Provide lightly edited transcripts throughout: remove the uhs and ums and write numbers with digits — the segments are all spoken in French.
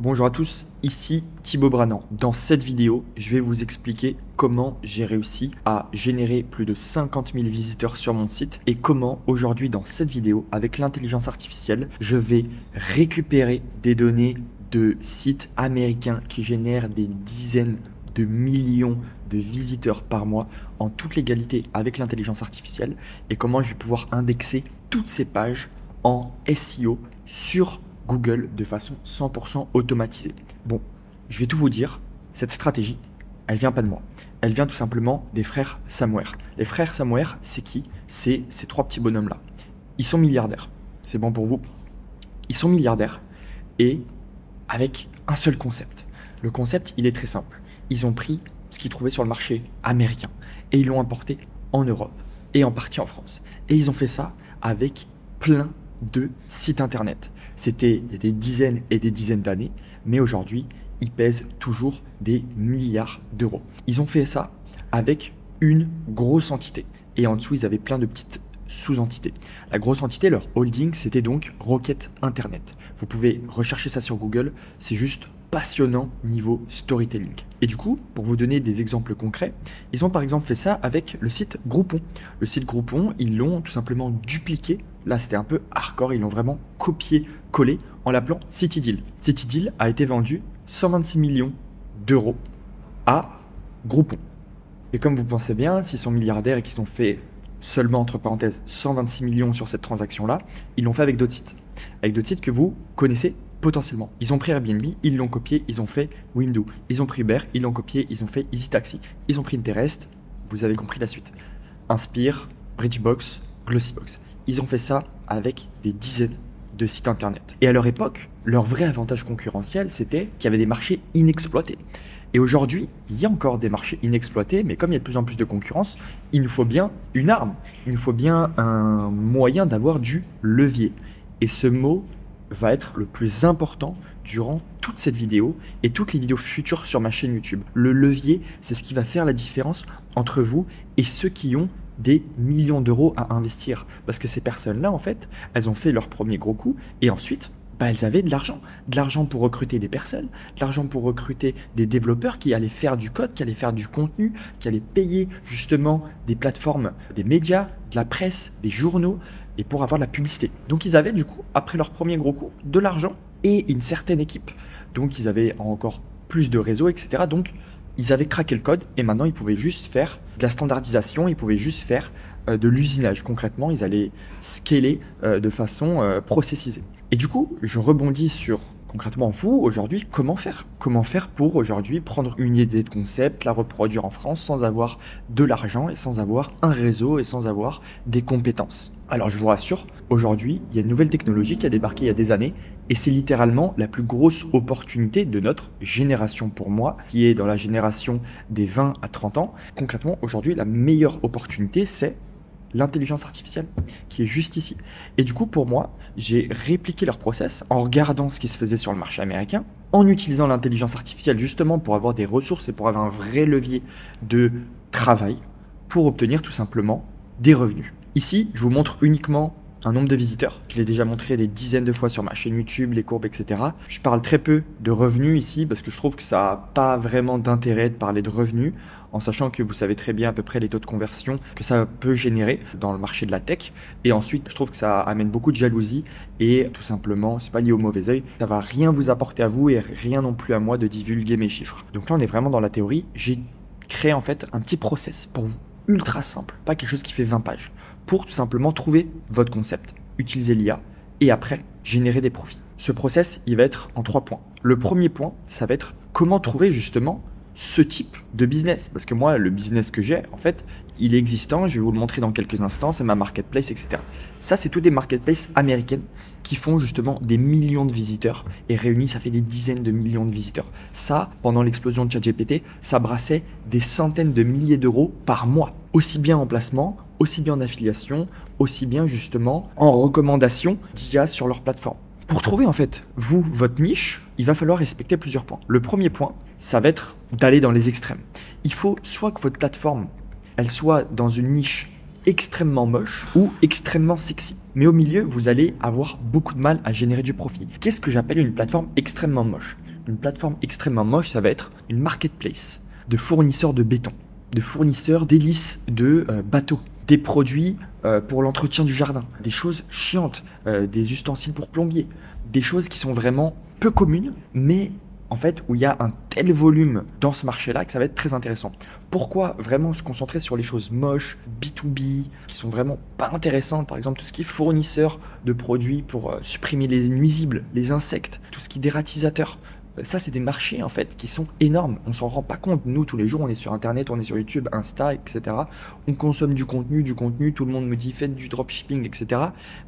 Bonjour à tous, ici Thibaut Branant. Dans cette vidéo, je vais vous expliquer comment j'ai réussi à générer plus de 50 000 visiteurs sur mon site et comment aujourd'hui dans cette vidéo, avec l'intelligence artificielle, je vais récupérer des données de sites américains qui génèrent des dizaines de millions de visiteurs par mois en toute légalité avec l'intelligence artificielle et comment je vais pouvoir indexer toutes ces pages en SEO sur Google de façon 100% automatisée. Bon, je vais tout vous dire, cette stratégie, elle vient pas de moi. Elle vient tout simplement des frères Samware. Les frères Samware, c'est qui? C'est ces trois petits bonhommes-là. Ils sont milliardaires. C'est bon pour vous? Ils sont milliardaires et avec un seul concept. Le concept, il est très simple. Ils ont pris ce qu'ils trouvaient sur le marché américain et ils l'ont importé en Europe et en partie en France. Et ils ont fait ça avec plein de sites internet. C'était il y a des dizaines et des dizaines d'années, mais aujourd'hui, ils pèsent toujours des milliards d'euros. Ils ont fait ça avec une grosse entité. Et en dessous, ils avaient plein de petites sous-entités. La grosse entité, leur holding, c'était donc Rocket Internet. Vous pouvez rechercher ça sur Google, c'est juste passionnant niveau storytelling. Et du coup, pour vous donner des exemples concrets, ils ont par exemple fait ça avec le site Groupon. Le site Groupon, ils l'ont tout simplement dupliqué. Là, c'était un peu hardcore, ils l'ont vraiment copié-collé en l'appelant CityDeal. CityDeal a été vendu 126 millions d'euros à Groupon. Et comme vous pensez bien, s'ils sont milliardaires et qu'ils ont fait seulement, entre parenthèses, 126 millions sur cette transaction-là, ils l'ont fait avec d'autres sites. Avec d'autres sites que vous connaissez potentiellement. Ils ont pris Airbnb, ils l'ont copié, ils ont fait Wimdu. Ils ont pris Uber, ils l'ont copié, ils ont fait EasyTaxi. Ils ont pris Interest, vous avez compris la suite. Inspire, Bridgebox, Glossybox. Ils ont fait ça avec des dizaines de sites internet. Et à leur époque, leur vrai avantage concurrentiel, c'était qu'il y avait des marchés inexploités. Et aujourd'hui, il y a encore des marchés inexploités, mais comme il y a de plus en plus de concurrence, il nous faut bien une arme. Il nous faut bien un moyen d'avoir du levier. Et ce mot va être le plus important durant toute cette vidéo et toutes les vidéos futures sur ma chaîne YouTube. Le levier, c'est ce qui va faire la différence entre vous et ceux qui ont des millions d'euros à investir. Parce que ces personnes-là, en fait, elles ont fait leur premier gros coup et ensuite, elles avaient de l'argent. De l'argent pour recruter des personnes, de l'argent pour recruter des développeurs qui allaient faire du code, qui allaient faire du contenu, qui allaient payer justement des plateformes, des médias, de la presse, des journaux et pour avoir de la publicité. Donc ils avaient du coup, après leur premier gros coup, de l'argent et une certaine équipe. Donc ils avaient encore plus de réseaux, etc. Donc ils avaient craqué le code et maintenant ils pouvaient juste faire de la standardisation, ils pouvaient juste faire de l'usinage. Concrètement, ils allaient scaler de façon processisée. Et du coup, je rebondis sur concrètement vous aujourd'hui, comment faire? Comment faire pour aujourd'hui prendre une idée de concept, la reproduire en France sans avoir de l'argent et sans avoir un réseau et sans avoir des compétences? Alors je vous rassure, aujourd'hui, il y a une nouvelle technologie qui a débarqué il y a des années et c'est littéralement la plus grosse opportunité de notre génération pour moi, qui est dans la génération des 20 à 30 ans. Concrètement, aujourd'hui, la meilleure opportunité, c'est l'intelligence artificielle qui est juste ici. Et du coup, pour moi, j'ai répliqué leur process en regardant ce qui se faisait sur le marché américain, en utilisant l'intelligence artificielle justement pour avoir des ressources et pour avoir un vrai levier de travail pour obtenir tout simplement des revenus. Ici, je vous montre uniquement un nombre de visiteurs. Je l'ai déjà montré des dizaines de fois sur ma chaîne YouTube, les courbes, etc. Je parle très peu de revenus ici parce que je trouve que ça n'a pas vraiment d'intérêt de parler de revenus en sachant que vous savez très bien à peu près les taux de conversion que ça peut générer dans le marché de la tech. Et ensuite, je trouve que ça amène beaucoup de jalousie et tout simplement, c'est pas lié au mauvais œil. Ça va rien vous apporter à vous et rien non plus à moi de divulguer mes chiffres. Donc là, on est vraiment dans la théorie. J'ai créé en fait un petit process pour vous. Ultra simple, pas quelque chose qui fait 20 pages, pour tout simplement trouver votre concept, utiliser l'IA et après générer des profits. Ce process, il va être en 3 points. Le premier point, ça va être comment trouver justement ce type de business. Parce que moi, le business que j'ai, en fait, il est existant, je vais vous le montrer dans quelques instants, c'est ma marketplace, etc. Ça, c'est toutes des marketplaces américaines qui font justement des millions de visiteurs et réunis, ça fait des dizaines de millions de visiteurs. Ça, pendant l'explosion de ChatGPT, ça brassait des centaines de milliers d'euros par mois. Aussi bien en placement, aussi bien en affiliation, aussi bien justement en recommandation d'IA sur leur plateforme. Pour trouver en fait, vous, votre niche, il va falloir respecter plusieurs points. Le premier point, ça va être d'aller dans les extrêmes. Il faut soit que votre plateforme, elle soit dans une niche extrêmement moche ou extrêmement sexy. Mais au milieu, vous allez avoir beaucoup de mal à générer du profit. Qu'est-ce que j'appelle une plateforme extrêmement moche? une plateforme extrêmement moche, ça va être une marketplace de fournisseurs de béton, de fournisseurs d'hélices de bateaux, des produits pour l'entretien du jardin, des choses chiantes, des ustensiles pour plombier, des choses qui sont vraiment peu communes, mais en fait où il y a un tel volume dans ce marché-là que ça va être très intéressant. Pourquoi vraiment se concentrer sur les choses moches, B2B, qui sont vraiment pas intéressantes, par exemple tout ce qui est fournisseur de produits pour supprimer les nuisibles, les insectes, tout ce qui est dératisateur. Ça, c'est des marchés en fait qui sont énormes. On s'en rend pas compte. Nous, tous les jours, on est sur Internet, on est sur YouTube, Insta, etc. On consomme du contenu. Tout le monde me dit faites du dropshipping, etc.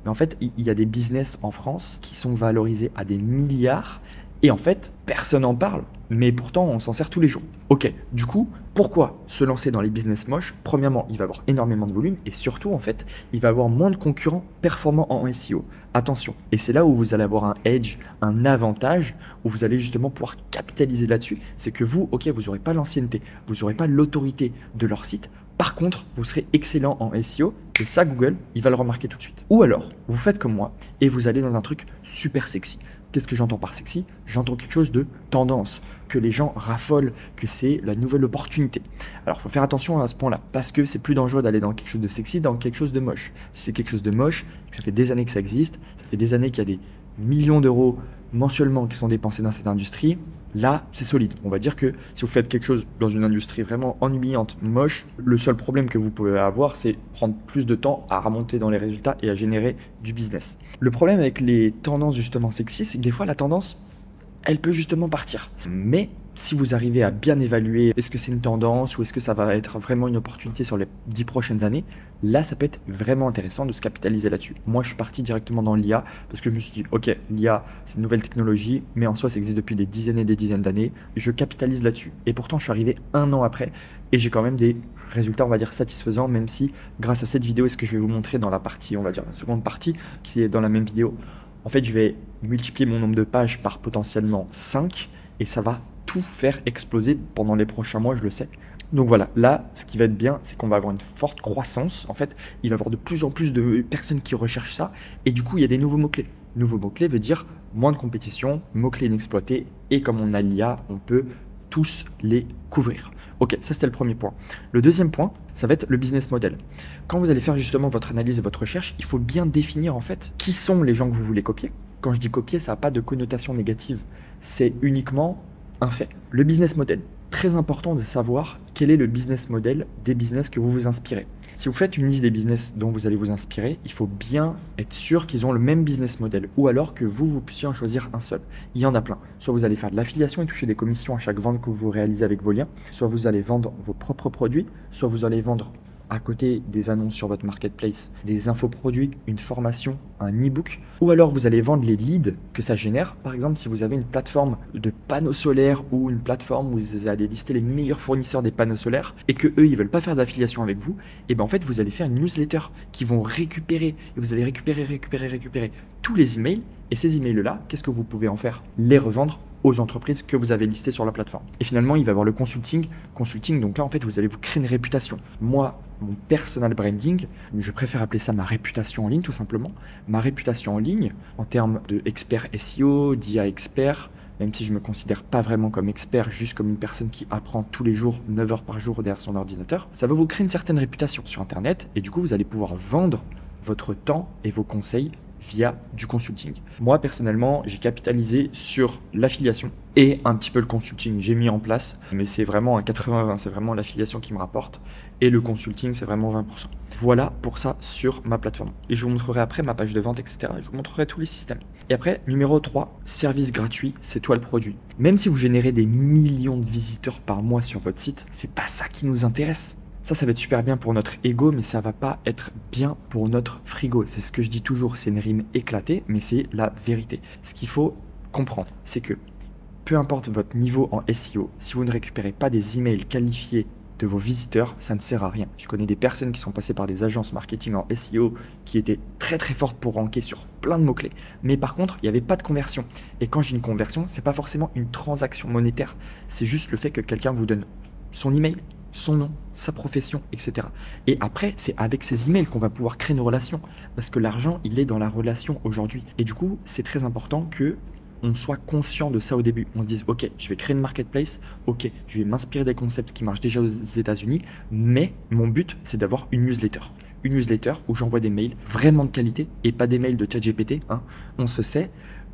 Mais en fait, il y a des business en France qui sont valorisés à des milliards. Et en fait, personne n'en parle. Mais pourtant, on s'en sert tous les jours. Ok, du coup, pourquoi se lancer dans les business moches? Premièrement, il va avoir énormément de volume et surtout, en fait, il va avoir moins de concurrents performants en SEO. Attention, et c'est là où vous allez avoir un edge, un avantage, où vous allez justement pouvoir capitaliser là-dessus. C'est que vous, ok, vous n'aurez pas l'ancienneté, vous n'aurez pas l'autorité de leur site. Par contre, vous serez excellent en SEO et ça, Google, il va le remarquer tout de suite. Ou alors, vous faites comme moi et vous allez dans un truc super sexy. Qu'est-ce que j'entends par sexy? J'entends quelque chose de tendance, que les gens raffolent, que c'est la nouvelle opportunité. Alors, il faut faire attention à ce point-là, parce que c'est plus dangereux d'aller dans quelque chose de sexy, dans quelque chose de moche. Si c'est quelque chose de moche, que ça fait des années que ça existe, ça fait des années qu'il y a des millions d'euros mensuellement qui sont dépensés dans cette industrie, là, c'est solide. On va dire que si vous faites quelque chose dans une industrie vraiment ennuyante, moche, le seul problème que vous pouvez avoir, c'est prendre plus de temps à remonter dans les résultats et à générer du business. Le problème avec les tendances justement sexy, c'est que des fois, la tendance, elle peut justement partir. Mais si vous arrivez à bien évaluer est-ce que c'est une tendance ou est-ce que ça va être vraiment une opportunité sur les 10 prochaines années, là ça peut être vraiment intéressant de se capitaliser là-dessus. Moi je suis parti directement dans l'IA parce que je me suis dit ok, l'IA c'est une nouvelle technologie mais en soi ça existe depuis des dizaines et des dizaines d'années, je capitalise là-dessus. Et pourtant je suis arrivé 1 an après et j'ai quand même des résultats on va dire satisfaisants, même si grâce à cette vidéo et ce que je vais vous montrer dans la partie, on va dire la seconde partie qui est dans la même vidéo, en fait je vais multiplier mon nombre de pages par potentiellement 5 et ça va tout faire exploser pendant les prochains mois, je le sais. Donc voilà, là, ce qui va être bien, c'est qu'on va avoir une forte croissance. En fait, il va y avoir de plus en plus de personnes qui recherchent ça. Et du coup, il y a des nouveaux mots-clés. Nouveaux mots-clés veut dire moins de compétition, mots-clés inexploités. Et comme on a l'IA, on peut tous les couvrir. Ok, ça c'était le premier point. Le deuxième point, ça va être le business model. Quand vous allez faire justement votre analyse et votre recherche, il faut bien définir en fait qui sont les gens que vous voulez copier. Quand je dis copier, ça n'a pas de connotation négative. C'est uniquement un fait. Le business model. Très important de savoir quel est le business model des business que vous vous inspirez. Si vous faites une liste des business dont vous allez vous inspirer, il faut bien être sûr qu'ils ont le même business model ou alors que vous puissiez en choisir un seul. Il y en a plein. Soit vous allez faire de l'affiliation et toucher des commissions à chaque vente que vous réalisez avec vos liens, soit vous allez vendre vos propres produits, soit vous allez vendre à côté des annonces sur votre marketplace, des infoproduits, une formation, un e-book, ou alors vous allez vendre les leads que ça génère. Par exemple, si vous avez une plateforme de panneaux solaires ou une plateforme où vous allez lister les meilleurs fournisseurs des panneaux solaires et que eux, ils veulent pas faire d'affiliation avec vous, et ben en fait, vous allez faire une newsletter qui vont récupérer, et vous allez récupérer tous les emails, et ces emails-là, qu'est-ce que vous pouvez en faire? Les revendre aux entreprises que vous avez listées sur la plateforme. Et finalement, il va y avoir le consulting. Donc là, en fait, vous allez vous créer une réputation. Moi, mon personal branding, je préfère appeler ça ma réputation en ligne, tout simplement. Ma réputation en ligne, en termes d'expert SEO, d'IA expert, même si je ne me considère pas vraiment comme expert, juste comme une personne qui apprend tous les jours, 9 heures par jour derrière son ordinateur, ça va vous créer une certaine réputation sur Internet. Et du coup, vous allez pouvoir vendre votre temps et vos conseils via du consulting. Moi, personnellement, j'ai capitalisé sur l'affiliation et un petit peu le consulting. J'ai mis en place, mais c'est vraiment un 80-20, c'est vraiment l'affiliation qui me rapporte et le consulting, c'est vraiment 20%. Voilà pour ça sur ma plateforme. Et je vous montrerai après ma page de vente, etc. Je vous montrerai tous les systèmes. Et après, numéro 3, service gratuit, c'est toi le produit. Même si vous générez des millions de visiteurs par mois sur votre site, c'est pas ça qui nous intéresse. Ça va être super bien pour notre ego, mais ça va pas être bien pour notre frigo. C'est ce que je dis toujours, c'est une rime éclatée, mais c'est la vérité. Ce qu'il faut comprendre, c'est que peu importe votre niveau en SEO, si vous ne récupérez pas des emails qualifiés de vos visiteurs, ça ne sert à rien. Je connais des personnes qui sont passées par des agences marketing en SEO qui étaient très très fortes pour ranker sur plein de mots-clés. Mais par contre, il n'y avait pas de conversion. Et quand je dis une conversion, c'est pas forcément une transaction monétaire. C'est juste le fait que quelqu'un vous donne son email, son nom, sa profession, etc. Et après, c'est avec ces emails qu'on va pouvoir créer nos relations. Parce que l'argent, il est dans la relation aujourd'hui. Et du coup, c'est très important que on soit conscient de ça au début. On se dise, ok, je vais créer une marketplace, ok, je vais m'inspirer des concepts qui marchent déjà aux États-Unis, mais mon but, c'est d'avoir une newsletter. Une newsletter où j'envoie des mails vraiment de qualité et pas des mails de ChatGPT, hein, on se sait.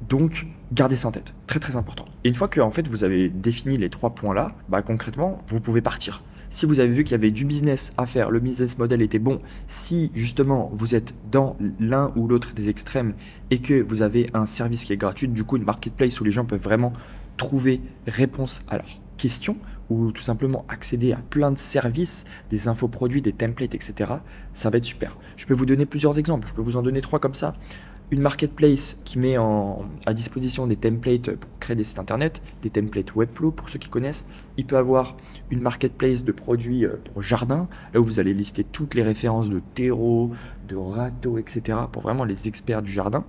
Donc, gardez ça en tête, très très important. Et une fois que en fait, vous avez défini les 3 points-là, concrètement, vous pouvez partir. Si vous avez vu qu'il y avait du business à faire, le business model était bon, si justement vous êtes dans l'un ou l'autre des extrêmes et que vous avez un service qui est gratuit, du coup une marketplace où les gens peuvent vraiment trouver réponse à leurs questions ou tout simplement accéder à plein de services, des infoproduits, des templates, etc., ça va être super. Je peux vous donner plusieurs exemples, je peux vous en donner 3 comme ça. Une marketplace qui met à disposition des templates pour créer des sites internet, des templates Webflow pour ceux qui connaissent. Il peut avoir une marketplace de produits pour jardin, là où vous allez lister toutes les références de terreau, de râteaux, etc. pour vraiment les experts du jardin.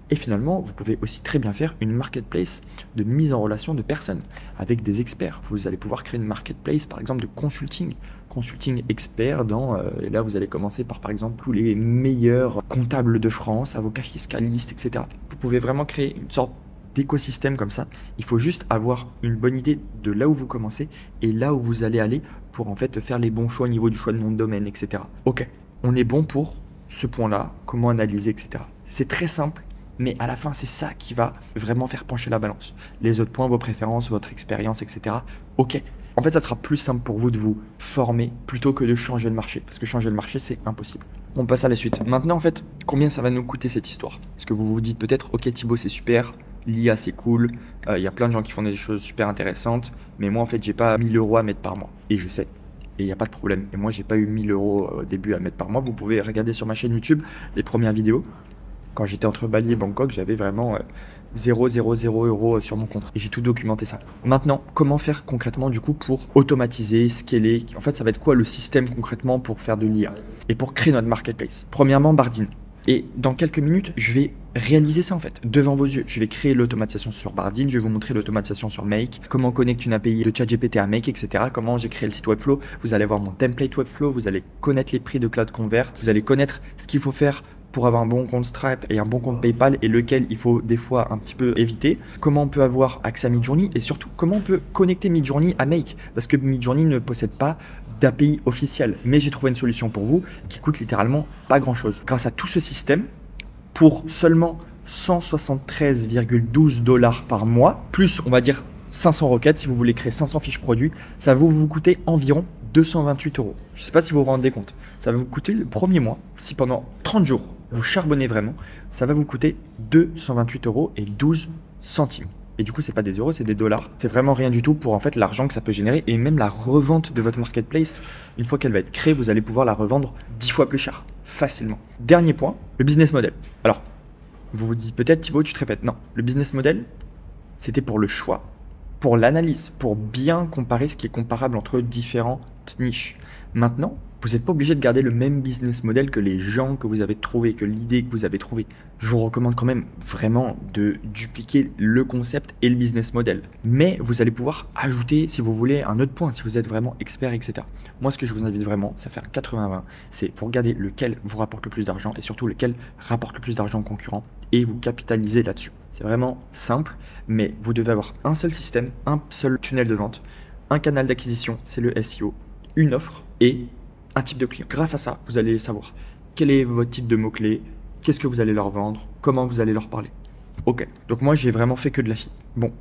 Et finalement, vous pouvez aussi très bien faire une marketplace de mise en relation de personnes avec des experts. Vous allez pouvoir créer une marketplace, par exemple, de consulting expert et là, vous allez commencer par exemple, tous les meilleurs comptables de France, avocats fiscalistes, etc. Vous pouvez vraiment créer une sorte d'écosystème comme ça. Il faut juste avoir une bonne idée de là où vous commencez et là où vous allez aller pour en fait faire les bons choix au niveau du choix de nom de domaine, etc. Ok, on est bon pour ce point-là, comment analyser, etc. C'est très simple. Mais à la fin, c'est ça qui va vraiment faire pencher la balance. Les autres points, vos préférences, votre expérience, etc. Ok. En fait, ça sera plus simple pour vous de vous former plutôt que de changer le marché. Parce que changer le marché, c'est impossible. On passe à la suite. Maintenant, en fait, combien ça va nous coûter cette histoire? Parce que vous vous dites peut-être, ok Thibaut, c'est super, l'IA c'est cool, il y a plein de gens qui font des choses super intéressantes, mais moi en fait, j'ai pas 1000 € à mettre par mois. Et je sais. Et il n'y a pas de problème. Et moi, j'ai pas eu 1000 € au début à mettre par mois. Vous pouvez regarder sur ma chaîne YouTube les premières vidéos. Quand j'étais entre Bali et Bangkok, j'avais vraiment 0,00 € sur mon compte. Et j'ai tout documenté ça. Maintenant, comment faire concrètement du coup pour automatiser, scaler? En fait, ça va être quoi le système concrètement pour faire de l'IA et pour créer notre marketplace? Premièrement, Bardeen. Et dans quelques minutes, je vais réaliser ça en fait, devant vos yeux. Je vais créer l'automatisation sur Bardeen, je vais vous montrer l'automatisation sur Make, comment on connecte une API de ChatGPT à Make, etc. Comment j'ai créé le site Webflow. Vous allez voir mon template Webflow, vous allez connaître les prix de Cloud Convert, vous allez connaître ce qu'il faut faire pour avoir un bon compte Stripe et un bon compte PayPal et lequel il faut des fois un petit peu éviter. Comment on peut avoir accès à Midjourney et surtout comment on peut connecter Midjourney à Make parce que Midjourney ne possède pas d'API officielle. Mais j'ai trouvé une solution pour vous qui coûte littéralement pas grand chose. Grâce à tout ce système, pour seulement 173,12 $ par mois, plus on va dire 500 requêtes, si vous voulez créer 500 fiches produits, ça va vous coûter environ 228 €. Je ne sais pas si vous vous rendez compte. Ça va vous coûter le premier mois, si pendant 30 jours, vous charbonnez vraiment, ça va vous coûter 228,12 €. Et du coup, c'est pas des euros, c'est des dollars. C'est vraiment rien du tout pour en fait l'argent que ça peut générer et même la revente de votre marketplace. Une fois qu'elle va être créée, vous allez pouvoir la revendre 10 fois plus cher, facilement. Dernier point, le business model. Alors, vous vous dites peut-être Thibaut, tu te répètes. Non, le business model, c'était pour le choix, pour l'analyse, pour bien comparer ce qui est comparable entre différentes niches. Maintenant, vous n'êtes pas obligé de garder le même business model que les gens que vous avez trouvés, que l'idée que vous avez trouvée. Je vous recommande quand même vraiment de dupliquer le concept et le business model. Mais vous allez pouvoir ajouter, si vous voulez, un autre point, si vous êtes vraiment expert, etc. Moi, ce que je vous invite vraiment, c'est à faire 80-20. C'est pour regarder lequel vous rapporte le plus d'argent et surtout lequel rapporte le plus d'argent aux concurrents et vous capitalisez là-dessus. C'est vraiment simple, mais vous devez avoir un seul système, un seul tunnel de vente, un canal d'acquisition, c'est le SEO, une offre et un type de client. Grâce à ça, vous allez savoir quel est votre type de mots-clés, qu'est-ce que vous allez leur vendre, comment vous allez leur parler. Ok, donc moi j'ai vraiment fait que de la FI. Bon,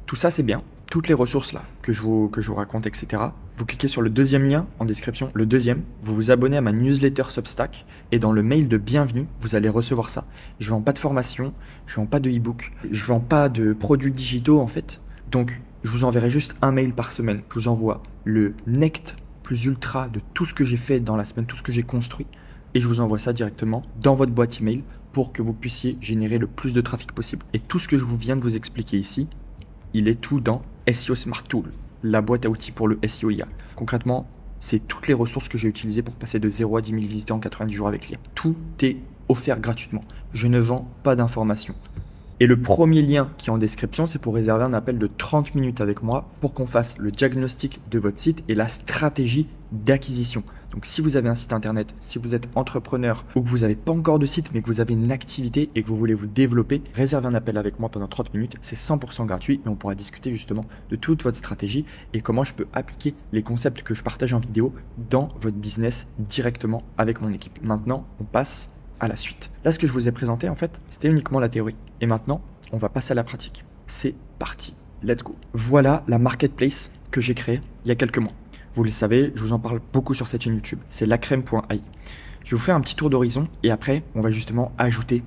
tout ça c'est bien, toutes les ressources là que je vous raconte, etc. Vous cliquez sur le deuxième lien en description, le deuxième, vous vous abonnez à ma newsletter Substack et dans le mail de bienvenue, vous allez recevoir ça. Je vends pas de formation, je vends pas de e-book, je vends pas de produits digitaux en fait. Donc je vous enverrai juste un mail par semaine. Je vous envoie le Nect plus ultra de tout ce que j'ai fait dans la semaine, tout ce que j'ai construit. Et je vous envoie ça directement dans votre boîte email pour que vous puissiez générer le plus de trafic possible. Et tout ce que je vous viens de vous expliquer ici, il est tout dans SEO Smart Tool, la boîte à outils pour le SEO IA. Concrètement, c'est toutes les ressources que j'ai utilisées pour passer de 0 à 10 000 visiteurs en 90 jours avec l'IA. Tout est offert gratuitement. Je ne vends pas d'informations. Et le premier lien qui est en description, c'est pour réserver un appel de 30 minutes avec moi pour qu'on fasse le diagnostic de votre site et la stratégie d'acquisition. Donc si vous avez un site internet, si vous êtes entrepreneur ou que vous n'avez pas encore de site mais que vous avez une activité et que vous voulez vous développer, réservez un appel avec moi pendant 30 minutes, c'est 100% gratuit et on pourra discuter justement de toute votre stratégie et comment je peux appliquer les concepts que je partage en vidéo dans votre business directement avec mon équipe. Maintenant, on passe à la suite. Là, ce que je vous ai présenté, en fait, c'était uniquement la théorie. Et maintenant, on va passer à la pratique. C'est parti. Let's go. Voilà la marketplace que j'ai créée il y a quelques mois. Vous le savez, je vous en parle beaucoup sur cette chaîne YouTube. C'est lacrème.ai. Je vais vous faire un petit tour d'horizon et après, on va justement ajouter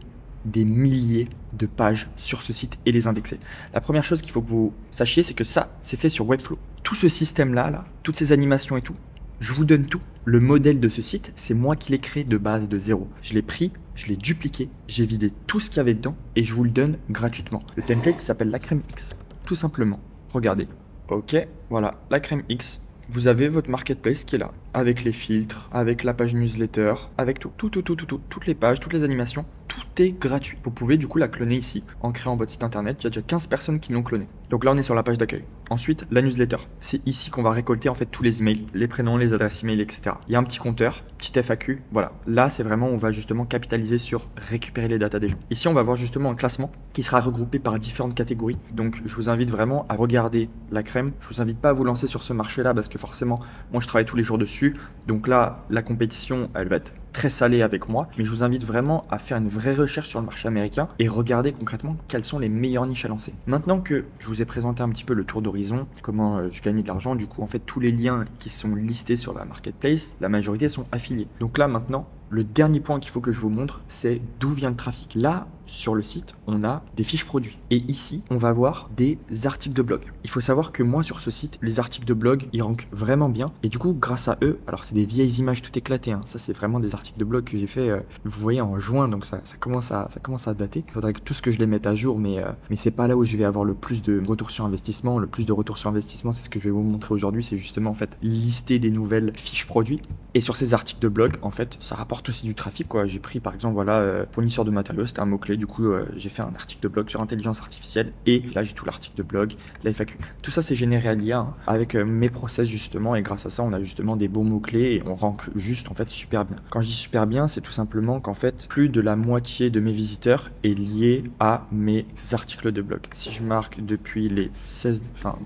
des milliers de pages sur ce site et les indexer. La première chose qu'il faut que vous sachiez, c'est que ça, c'est fait sur Webflow. Tout ce système-là, toutes ces animations et tout, je vous donne tout. Le modèle de ce site, c'est moi qui l'ai créé de base de zéro. Je l'ai pris, je l'ai dupliqué, j'ai vidé tout ce qu'il y avait dedans et je vous le donne gratuitement. Le template s'appelle Lacrème X. Tout simplement. Regardez. Ok, voilà, Lacrème X. Vous avez votre marketplace qui est là, avec les filtres, avec la page newsletter, avec tout, toutes les pages, toutes les animations, tout est gratuit. Vous pouvez du coup la cloner ici en créant votre site internet. Il y a déjà 15 personnes qui l'ont cloné. Donc là, on est sur la page d'accueil. Ensuite, la newsletter. C'est ici qu'on va récolter en fait tous les emails, les prénoms, les adresses email, etc. Il y a un petit compteur, petit FAQ. Voilà. Là, c'est vraiment où on va justement capitaliser sur récupérer les datas des gens. Ici, on va voir justement un classement qui sera regroupé par différentes catégories. Donc, je vous invite vraiment à regarder la crème. Je vous invite pas à vous lancer sur ce marché-là parce que forcément, moi, je travaille tous les jours dessus. Donc là, la compétition, elle va être très salée avec moi, mais je vous invite vraiment à faire une vraie recherche sur le marché américain et regarder concrètement quelles sont les meilleures niches à lancer. Maintenant que je vous ai présenté un petit peu le tour d'horizon, comment je gagnais de l'argent, du coup en fait tous les liens qui sont listés sur la marketplace, la majorité sont affiliés. Donc là maintenant, le dernier point qu'il faut que je vous montre, c'est d'où vient le trafic. Là, sur le site, on a des fiches produits. Et ici, on va voir des articles de blog. Il faut savoir que moi, sur ce site, les articles de blog, ils rankent vraiment bien. Et du coup, grâce à eux, alors c'est des vieilles images tout éclatées. Ça, c'est vraiment des articles de blog que j'ai fait, vous voyez, en juin. Donc ça commence à dater. Il faudrait que tout ce que je les mette à jour, mais c'est pas là où je vais avoir le plus de retour sur investissement. Le plus de retour sur investissement, c'est ce que je vais vous montrer aujourd'hui. C'est justement, en fait, lister des nouvelles fiches produits. Et sur ces articles de blog, en fait, ça rapporte aussi du trafic, quoi. J'ai pris, par exemple, voilà, fournisseur de matériaux, c'était un mot-clé. Du coup, j'ai fait un article de blog sur intelligence artificielle et là, j'ai tout l'article de blog, la FAQ. Tout ça, c'est généré à l'IA avec mes process, justement. Et grâce à ça, on a justement des beaux mots-clés et on rank juste, en fait, super bien. Quand je dis super bien, c'est tout simplement qu'en fait, plus de la moitié de mes visiteurs est lié à mes articles de blog. Si je marque depuis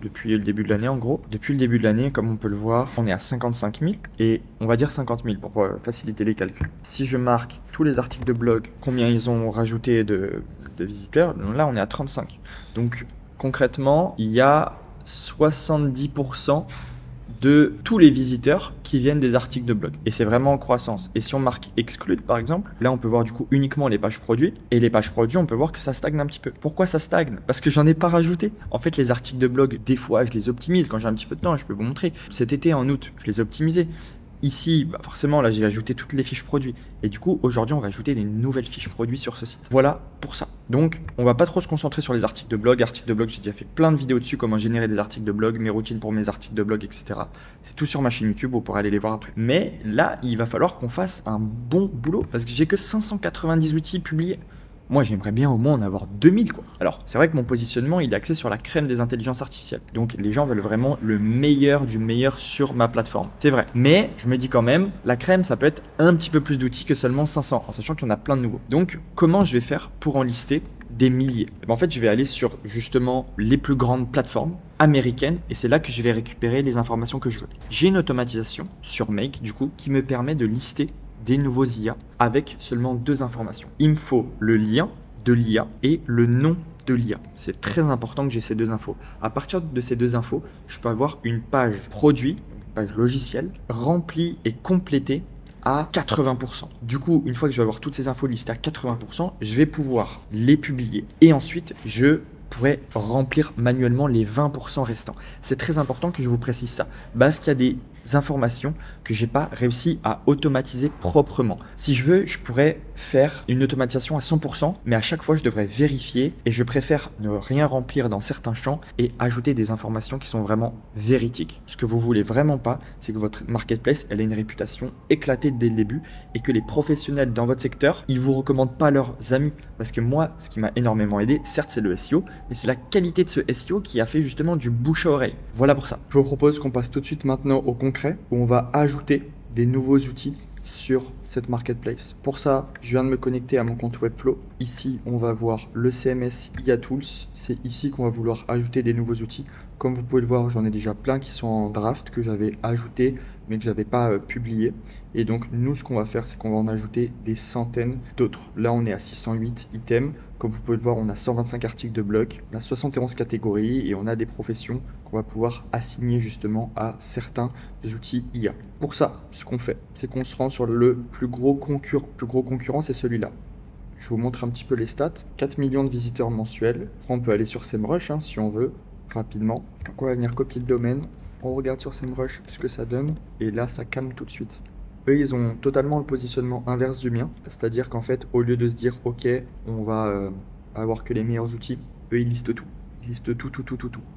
depuis le début de l'année, en gros, depuis le début de l'année, comme on peut le voir, on est à 55 000 et on va dire 50 000 pour faciliter les calculs. Si je marque tous les articles de blog, combien ils ont rajouté de visiteurs, là on est à 35. Donc concrètement, il y a 70% de tous les visiteurs qui viennent des articles de blog. Et c'est vraiment en croissance. Et si on marque exclude par exemple, là on peut voir du coup uniquement les pages produits. Et les pages produits, on peut voir que ça stagne un petit peu. Pourquoi ça stagne? Parce que j'en ai pas rajouté. En fait, les articles de blog, des fois je les optimise. Quand j'ai un petit peu de temps, je peux vous montrer. Cet été en août, je les ai optimisés. Ici, forcément, là, j'ai ajouté toutes les fiches produits. Et du coup, aujourd'hui, on va ajouter des nouvelles fiches produits sur ce site. Voilà pour ça. Donc, on va pas trop se concentrer sur les articles de blog. Articles de blog, j'ai déjà fait plein de vidéos dessus, comment générer des articles de blog, mes routines pour mes articles de blog, etc. C'est tout sur ma chaîne YouTube, vous pourrez aller les voir après. Mais là, il va falloir qu'on fasse un bon boulot parce que j'ai que 590 outils publiés. Moi, j'aimerais bien au moins en avoir 2000, quoi. Alors, c'est vrai que mon positionnement, il est axé sur la crème des intelligences artificielles. Donc, les gens veulent vraiment le meilleur du meilleur sur ma plateforme. C'est vrai. Mais, je me dis quand même, la crème, ça peut être un petit peu plus d'outils que seulement 500, en sachant qu'il y en a plein de nouveaux. Donc, comment je vais faire pour en lister des milliers? En fait, je vais aller sur, justement, les plus grandes plateformes américaines et c'est là que je vais récupérer les informations que je veux. J'ai une automatisation sur Make, du coup, qui me permet de lister des nouveaux IA avec seulement 2 informations. Il me faut le lien de l'IA et le nom de l'IA. C'est très important que j'ai ces 2 infos. À partir de ces 2 infos, je peux avoir une page produit, une page logicielle, remplie et complétée à 80%. Du coup, une fois que je vais avoir toutes ces infos listées à 80%, je vais pouvoir les publier et ensuite je pourrais remplir manuellement les 20% restants. C'est très important que je vous précise ça parce qu'il y a des informations que j'ai pas réussi à automatiser proprement. Si je veux, je pourrais faire une automatisation à 100%, mais à chaque fois, je devrais vérifier et je préfère ne rien remplir dans certains champs et ajouter des informations qui sont vraiment véridiques. Ce que vous voulez vraiment pas, c'est que votre marketplace, elle ait une réputation éclatée dès le début et que les professionnels dans votre secteur, ils vous recommandent pas leurs amis. Parce que moi, ce qui m'a énormément aidé, certes, c'est le SEO, mais c'est la qualité de ce SEO qui a fait justement du bouche à oreille. Voilà pour ça. Je vous propose qu'on passe tout de suite maintenant au concret où on va ajouter des nouveaux outils sur cette marketplace. Pour ça, je viens de me connecter à mon compte Webflow. Ici, on va voir le CMS IA Tools. C'est ici qu'on va vouloir ajouter des nouveaux outils. Comme vous pouvez le voir, j'en ai déjà plein qui sont en draft, que j'avais ajouté, mais que j'avais pas publié. Et donc, nous, ce qu'on va faire, c'est qu'on va en ajouter des centaines d'autres. Là, on est à 608 items. Comme vous pouvez le voir, on a 125 articles de blog, on a 71 catégories et on a des professions qu'on va pouvoir assigner justement à certains outils IA. Pour ça, ce qu'on fait, c'est qu'on se rend sur le plus gros concurrent, c'est celui-là. Je vous montre un petit peu les stats. 4 millions de visiteurs mensuels. On peut aller sur SEMrush si on veut, rapidement. Donc on va venir copier le domaine. On regarde sur SEMrush ce que ça donne. Et là, ça calme tout de suite. Eux, ils ont totalement le positionnement inverse du mien. C'est-à-dire qu'en fait, au lieu de se dire, OK, on va avoir que les meilleurs outils, eux, ils listent tout. Ils listent tout.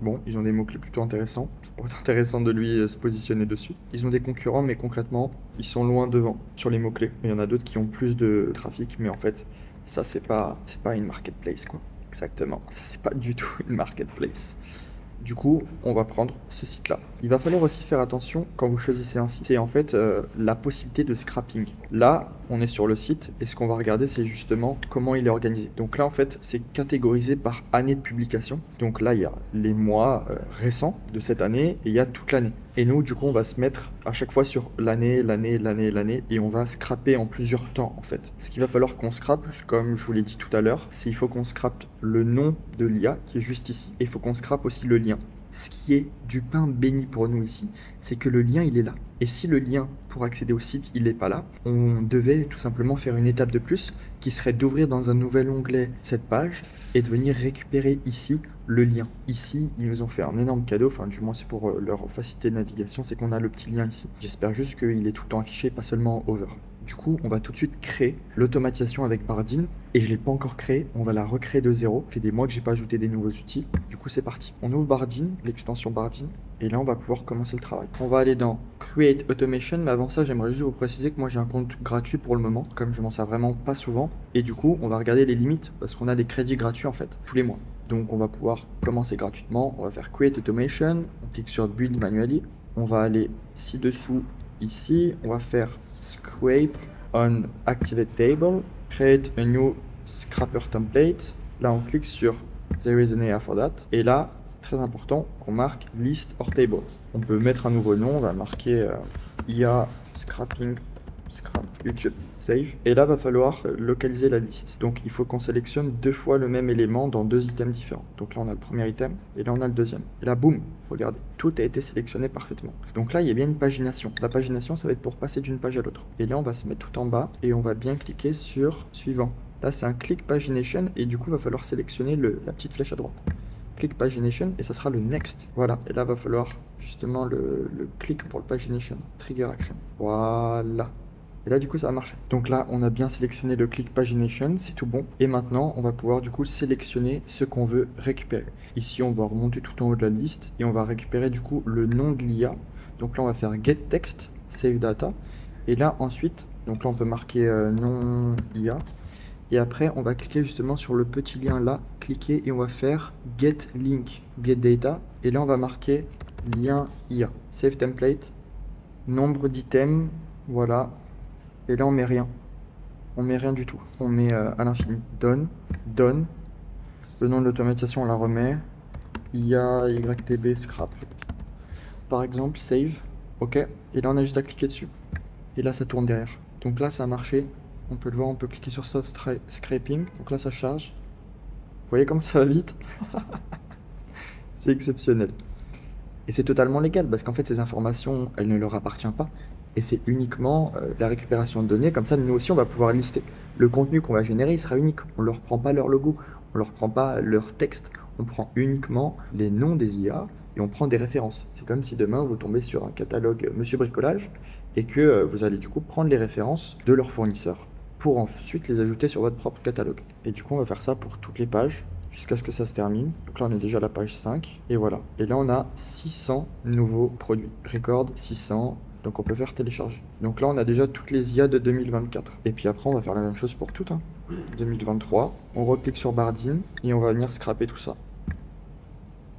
Bon, ils ont des mots-clés plutôt intéressants. Ça pourrait être intéressant de lui se positionner dessus. Ils ont des concurrents, mais concrètement, ils sont loin devant sur les mots-clés. Il y en a d'autres qui ont plus de trafic, mais en fait, ça, c'est pas une marketplace, quoi. Exactement. Ça, c'est pas du tout une marketplace. Du coup, on va prendre ce site-là. Il va falloir aussi faire attention quand vous choisissez un site. C'est en fait la possibilité de scrapping. Là, on est sur le site et ce qu'on va regarder, c'est justement comment il est organisé. Donc là, en fait, c'est catégorisé par année de publication. Donc là, il y a les mois récents de cette année et il y a toute l'année. Et nous, du coup, on va se mettre à chaque fois sur l'année et on va scraper en plusieurs temps, en fait. Ce qu'il va falloir qu'on scrape, comme je vous l'ai dit tout à l'heure, c'est il faut qu'on scrape le nom de l'IA qui est juste ici. Et il faut qu'on scrape aussi le lien. Ce qui est du pain béni pour nous ici, c'est que le lien, il est là. Et si le lien pour accéder au site, il n'est pas là, on devait tout simplement faire une étape de plus qui serait d'ouvrir dans un nouvel onglet cette page et de venir récupérer ici le lien. Ici, ils nous ont fait un énorme cadeau, enfin du moins c'est pour leur facilité de navigation, c'est qu'on a le petit lien ici. J'espère juste qu'il est tout le temps affiché, pas seulement over. Du coup, on va tout de suite créer l'automatisation avec Bardeen. Et je ne l'ai pas encore créé, on va la recréer de zéro. Ça fait des mois que je n'ai pas ajouté des nouveaux outils. Du coup, c'est parti. On ouvre Bardeen, l'extension Bardeen. Et là, on va pouvoir commencer le travail. On va aller dans Create Automation. Mais avant ça, j'aimerais juste vous préciser que moi, j'ai un compte gratuit pour le moment, comme je m'en sers vraiment pas souvent. Et du coup, on va regarder les limites, parce qu'on a des crédits gratuits, en fait, tous les mois. Donc, on va pouvoir commencer gratuitement. On va faire Create Automation. On clique sur Build Manually. On va aller ci-dessous, ici. On va faire Scrape on Activate Table, Create a new Scrapper Template. Là, on clique sur There is an AI for that. Et là, c'est très important qu'on marque List or Table. On peut mettre un nouveau nom, on va marquer IA Scrapping Scrap YouTube Save. Et là, va falloir localiser la liste. Donc, il faut qu'on sélectionne 2 fois le même élément dans 2 items différents. Donc là, on a le premier item et là, on a le deuxième. Et là, boum, regardez, tout a été sélectionné parfaitement. Donc là, il y a bien une pagination. La pagination, ça va être pour passer d'une page à l'autre. Et là, on va se mettre tout en bas et on va bien cliquer sur suivant. Là, c'est un click pagination et du coup, il va falloir sélectionner la petite flèche à droite. Click pagination et ça sera le next. Voilà. Et là, va falloir justement le click pour le pagination. Trigger action. Voilà. Et là, du coup, ça a marché. Donc là, on a bien sélectionné le click pagination, c'est tout bon. Et maintenant, on va pouvoir du coup sélectionner ce qu'on veut récupérer. Ici, on va remonter tout en haut de la liste et on va récupérer du coup le nom de l'IA. Donc là, on va faire get text, save data. Et là, ensuite, donc là, on peut marquer nom IA. Et après, on va cliquer justement sur le petit lien là, cliquer et on va faire get link, get data. Et là, on va marquer lien IA, save template, nombre d'items, voilà. Et là, on met rien. On met rien du tout. On met à l'infini. Done. Done. Le nom de l'automatisation, on la remet. IA, YTB, scrap. Par exemple, save. OK. Et là, on a juste à cliquer dessus. Et là, ça tourne derrière. Donc là, ça a marché. On peut le voir, on peut cliquer sur Soft Scraping. Donc là, ça charge. Vous voyez comme ça va vite? C'est exceptionnel. Et c'est totalement légal parce qu'en fait, ces informations, elles ne leur appartiennent pas. Et c'est uniquement la récupération de données. Comme ça, nous aussi, on va pouvoir lister. Le contenu qu'on va générer, il sera unique. On ne leur prend pas leur logo, on ne leur prend pas leur texte. On prend uniquement les noms des IA et on prend des références. C'est comme si demain, vous tombez sur un catalogue Monsieur Bricolage et que vous allez du coup prendre les références de leurs fournisseurs pour ensuite les ajouter sur votre propre catalogue. Et du coup, on va faire ça pour toutes les pages jusqu'à ce que ça se termine. Donc là, on est déjà à la page 5 et voilà. Et là, on a 600 nouveaux produits. Record 600. Donc on peut faire télécharger. Donc là, on a déjà toutes les IA de 2024. Et puis après, on va faire la même chose pour toutes. 2023. On reclique sur Bardeen et on va venir scraper tout ça.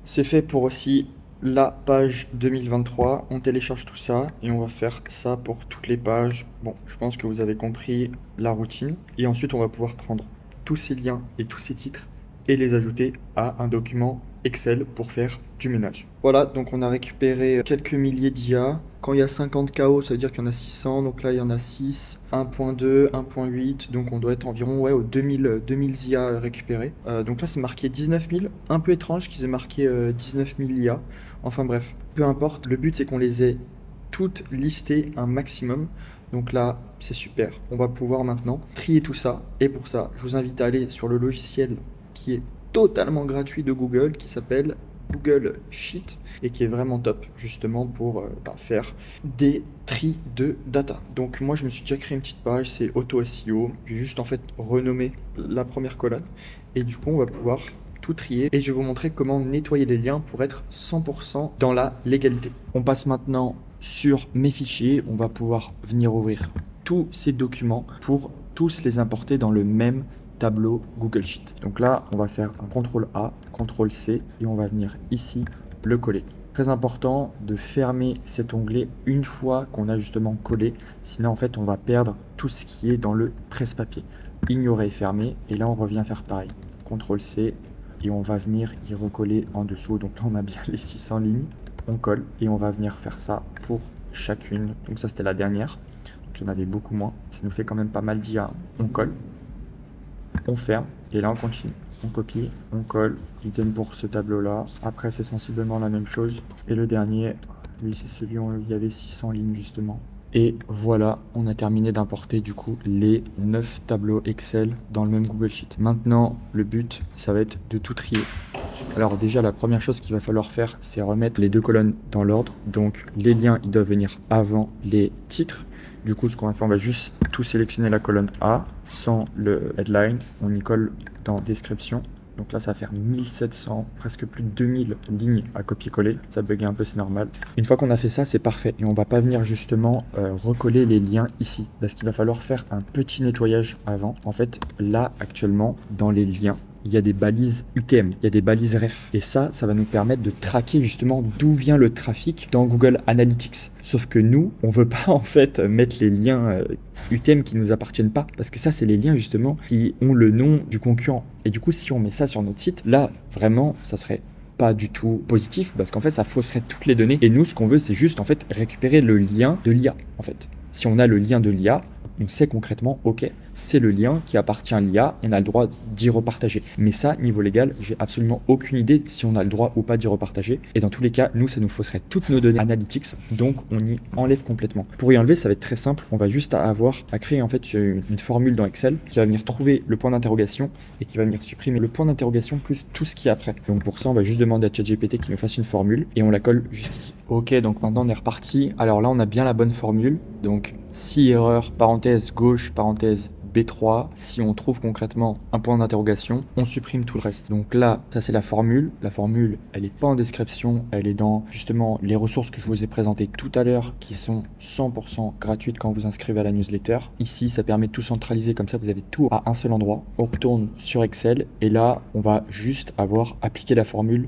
C'est fait pour aussi la page 2023, on télécharge tout ça et on va faire ça pour toutes les pages. Bon, je pense que vous avez compris la routine. Et ensuite, on va pouvoir prendre tous ces liens et tous ces titres et les ajouter à un document Excel pour faire du ménage. Voilà, donc on a récupéré quelques milliers d'IA. Quand il y a 50 KO, ça veut dire qu'il y en a 600. Donc là, il y en a 6, 1.2, 1.8. Donc on doit être environ aux 2000 IA récupérés. Donc là, c'est marqué 19 000. Un peu étrange qu'ils aient marqué 19 000 IA. Enfin bref, peu importe. Le but, c'est qu'on les ait toutes listées un maximum. Donc là, c'est super. On va pouvoir maintenant trier tout ça. Et pour ça, je vous invite à aller sur le logiciel qui est totalement gratuit de Google, qui s'appelle Google Sheet et qui est vraiment top justement pour faire des tris de data. Donc moi je me suis déjà créé une petite page, c'est Auto SEO. J'ai juste en fait renommé la première colonne et du coup on va pouvoir tout trier et je vais vous montrer comment nettoyer les liens pour être 100% dans la légalité. On passe maintenant sur mes fichiers, on va pouvoir venir ouvrir tous ces documents pour tous les importer dans le même tableau Google Sheet. Donc là, on va faire un CTRL A, CTRL C et on va venir ici le coller. Très important de fermer cet onglet une fois qu'on a justement collé, sinon en fait on va perdre tout ce qui est dans le presse-papier. Ignorer et fermer et là on revient faire pareil. CTRL C et on va venir y recoller en dessous. Donc là on a bien les 600 lignes, on colle et on va venir faire ça pour chacune. Donc ça c'était la dernière, donc il y en avait beaucoup moins. Ça nous fait quand même pas mal d'IA. On colle. On ferme et là on continue, on copie, on colle, idem pour ce tableau là. Après c'est sensiblement la même chose et le dernier, lui c'est celui où il y avait 600 lignes justement. Et voilà, on a terminé d'importer du coup les 9 tableaux Excel dans le même Google Sheet. Maintenant le but ça va être de tout trier. Alors déjà la première chose qu'il va falloir faire c'est remettre les deux colonnes dans l'ordre. Donc les liens ils doivent venir avant les titres. Du coup, ce qu'on va faire, on va juste tout sélectionner la colonne A sans le headline. On y colle dans description. Donc là, ça va faire 1700, presque plus de 2000 lignes à copier-coller. Ça bug un peu, c'est normal. Une fois qu'on a fait ça, c'est parfait. Et on va pas venir justement recoller les liens ici. Parce qu'il va falloir faire un petit nettoyage avant. En fait, là, actuellement, dans les liens, il y a des balises UTM, il y a des balises ref. Et ça va nous permettre de traquer justement d'où vient le trafic dans Google Analytics. Sauf que nous, on veut pas en fait mettre les liens UTM qui nous appartiennent pas. Parce que ça, c'est les liens justement qui ont le nom du concurrent. Et du coup, si on met ça sur notre site, là, vraiment, ça serait pas du tout positif parce qu'en fait, ça fausserait toutes les données. Et nous, ce qu'on veut, c'est juste en fait récupérer le lien de l'IA en fait. Si on a le lien de l'IA, on sait concrètement, ok, c'est le lien qui appartient à l'IA, on a le droit d'y repartager. Mais ça, niveau légal, j'ai absolument aucune idée si on a le droit ou pas d'y repartager. Et dans tous les cas, nous, ça nous fausserait toutes nos données analytics, donc on y enlève complètement. Pour y enlever, ça va être très simple. On va juste avoir à créer en fait une formule dans Excel qui va venir trouver le point d'interrogation et qui va venir supprimer le point d'interrogation plus tout ce qui est après. Donc pour ça, on va juste demander à ChatGPT qu'il nous fasse une formule et on la colle juste ici. Ok, donc maintenant on est reparti. Alors là, on a bien la bonne formule. Donc si erreur, parenthèse gauche, parenthèse B3, si on trouve concrètement un point d'interrogation, on supprime tout le reste. Donc là, ça c'est la formule. La formule, elle n'est pas en description, elle est dans justement les ressources que je vous ai présentées tout à l'heure qui sont 100% gratuites quand vous inscrivez à la newsletter. Ici, ça permet de tout centraliser, comme ça vous avez tout à un seul endroit. On retourne sur Excel et là, on va juste avoir appliqué la formule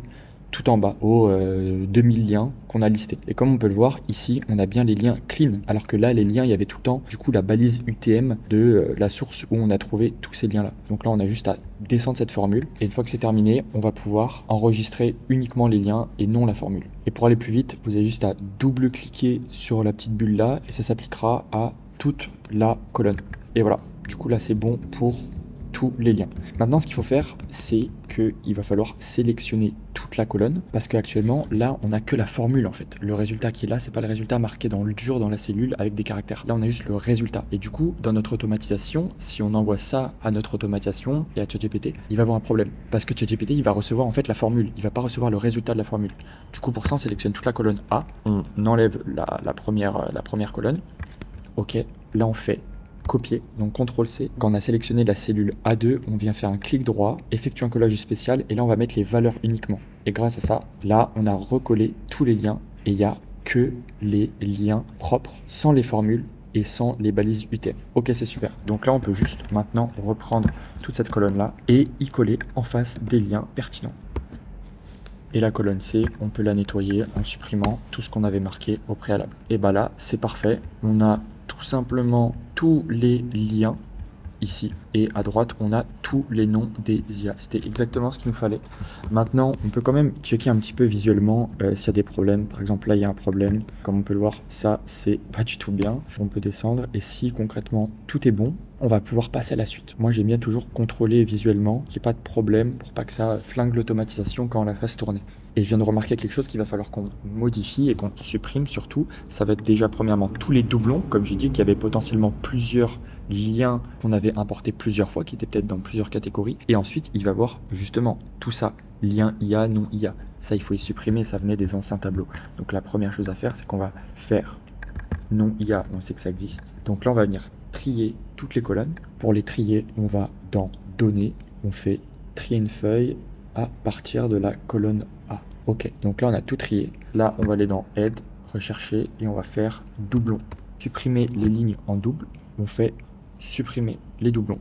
tout en bas aux 2000 liens qu'on a listés. Et comme on peut le voir, ici, on a bien les liens clean, alors que là, les liens, il y avait tout le temps, du coup, la balise UTM de la source où on a trouvé tous ces liens-là. Donc là, on a juste à descendre cette formule. Et une fois que c'est terminé, on va pouvoir enregistrer uniquement les liens et non la formule. Et pour aller plus vite, vous avez juste à double-cliquer sur la petite bulle là et ça s'appliquera à toute la colonne. Et voilà, du coup, là, c'est bon pour tous les liens. Maintenant, ce qu'il faut faire, c'est qu'il va falloir sélectionner toute la colonne parce qu'actuellement, là, on n'a que la formule en fait. Le résultat qui est là, c'est pas le résultat marqué dans le dur dans la cellule avec des caractères. Là, on a juste le résultat. Et du coup, dans notre automatisation, si on envoie ça à notre automatisation et à ChatGPT, il va avoir un problème parce que ChatGPT, il va recevoir en fait la formule. Il va pas recevoir le résultat de la formule. Du coup, pour ça, on sélectionne toute la colonne A. On enlève la première colonne. Ok, là, on fait copier, donc CTRL-C. Quand on a sélectionné la cellule A2, on vient faire un clic droit, effectuer un collage spécial et là on va mettre les valeurs uniquement. Et grâce à ça, là on a recollé tous les liens et il n'y a que les liens propres, sans les formules et sans les balises UTM. Ok, c'est super. Donc là on peut juste maintenant reprendre toute cette colonne là et y coller en face des liens pertinents. Et la colonne C, on peut la nettoyer en supprimant tout ce qu'on avait marqué au préalable. Et bah là, c'est parfait. On a tout simplement tous les liens ici. Et à droite, on a tous les noms des IA. C'était exactement ce qu'il nous fallait. Maintenant, on peut quand même checker un petit peu visuellement s'il y a des problèmes. Par exemple, là, il y a un problème. Comme on peut le voir, ça, c'est pas du tout bien. On peut descendre. Et si concrètement, tout est bon, on va pouvoir passer à la suite. Moi, j'aime bien toujours contrôler visuellement qu'il n'y ait pas de problème pour pas que ça flingue l'automatisation quand on la fasse tourner. Et je viens de remarquer quelque chose qu'il va falloir qu'on modifie et qu'on supprime surtout. Ça va être déjà premièrement tous les doublons. Comme j'ai dit, qu'il y avait potentiellement plusieurs liens qu'on avait importés plusieurs fois, qui étaient peut-être dans plusieurs catégories. Et ensuite, il va voir justement tout ça. Lien IA, non IA. Ça, il faut les supprimer. Ça venait des anciens tableaux. Donc la première chose à faire, c'est qu'on va faire non IA. On sait que ça existe. Donc là, on va venir trier toutes les colonnes. Pour les trier, on va dans Données. On fait trier une feuille à partir de la colonne A. Ok, donc là on a tout trié. Là on va aller dans Aide, rechercher et on va faire doublon. Supprimer les lignes en double. On fait supprimer les doublons.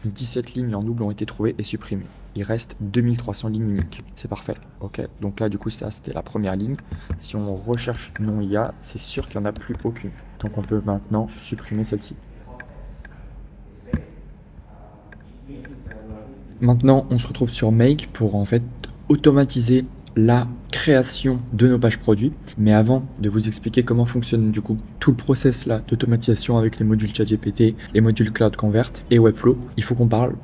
17 lignes en double ont été trouvées et supprimées. Il reste 2300 lignes uniques. C'est parfait. Ok, donc là du coup ça c'était la première ligne. Si on recherche non IA, c'est sûr qu'il n'y en a plus aucune. Donc on peut maintenant supprimer celle-ci. Maintenant, on se retrouve sur Make pour en fait automatiser la création de nos pages produits. Mais avant de vous expliquer comment fonctionne du coup tout le process là d'automatisation avec les modules ChatGPT, les modules Cloud Convert et Webflow, il faut qu'on parle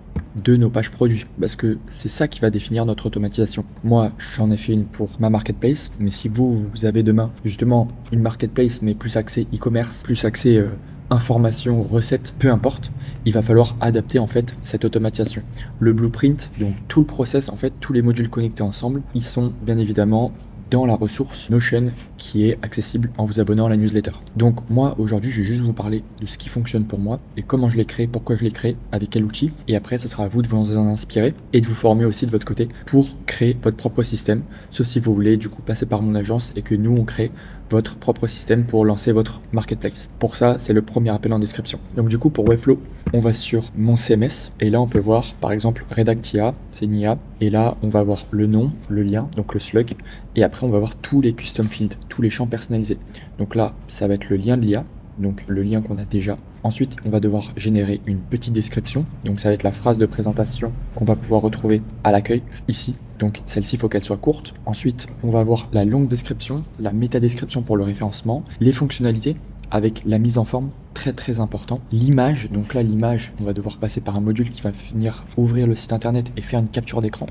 de nos pages produits parce que c'est ça qui va définir notre automatisation. Moi, j'en ai fait une pour ma marketplace, mais si vous avez demain justement une marketplace mais plus axée e-commerce, plus axée information, recette, peu importe, il va falloir adapter en fait cette automatisation. Le blueprint, donc tout le process, en fait, tous les modules connectés ensemble, ils sont bien évidemment dans la ressource Notion qui est accessible en vous abonnant à la newsletter. Donc moi aujourd'hui je vais juste vous parler de ce qui fonctionne pour moi et comment je l'ai créé, pourquoi je l'ai créé, avec quel outil, et après ça sera à vous de vous en inspirer et de vous former aussi de votre côté pour créer votre propre système, sauf si vous voulez du coup passer par mon agence et que nous on crée votre propre système pour lancer votre marketplace. Pour ça, c'est le premier appel en description. Donc du coup, pour Webflow, on va sur mon CMS et là, on peut voir par exemple Redactia, c'est une IA. Et là, on va voir le nom, le lien, donc le slug. Et après, on va voir tous les custom fields, tous les champs personnalisés. Donc là, ça va être le lien de l'IA, donc le lien qu'on a déjà. Ensuite, on va devoir générer une petite description. Donc ça va être la phrase de présentation qu'on va pouvoir retrouver à l'accueil ici. Donc celle-ci, il faut qu'elle soit courte. Ensuite, on va avoir la longue description, la métadescription pour le référencement, les fonctionnalités avec la mise en forme, très important. L'image, donc là l'image, on va devoir passer par un module qui va venir ouvrir le site internet et faire une capture d'écran.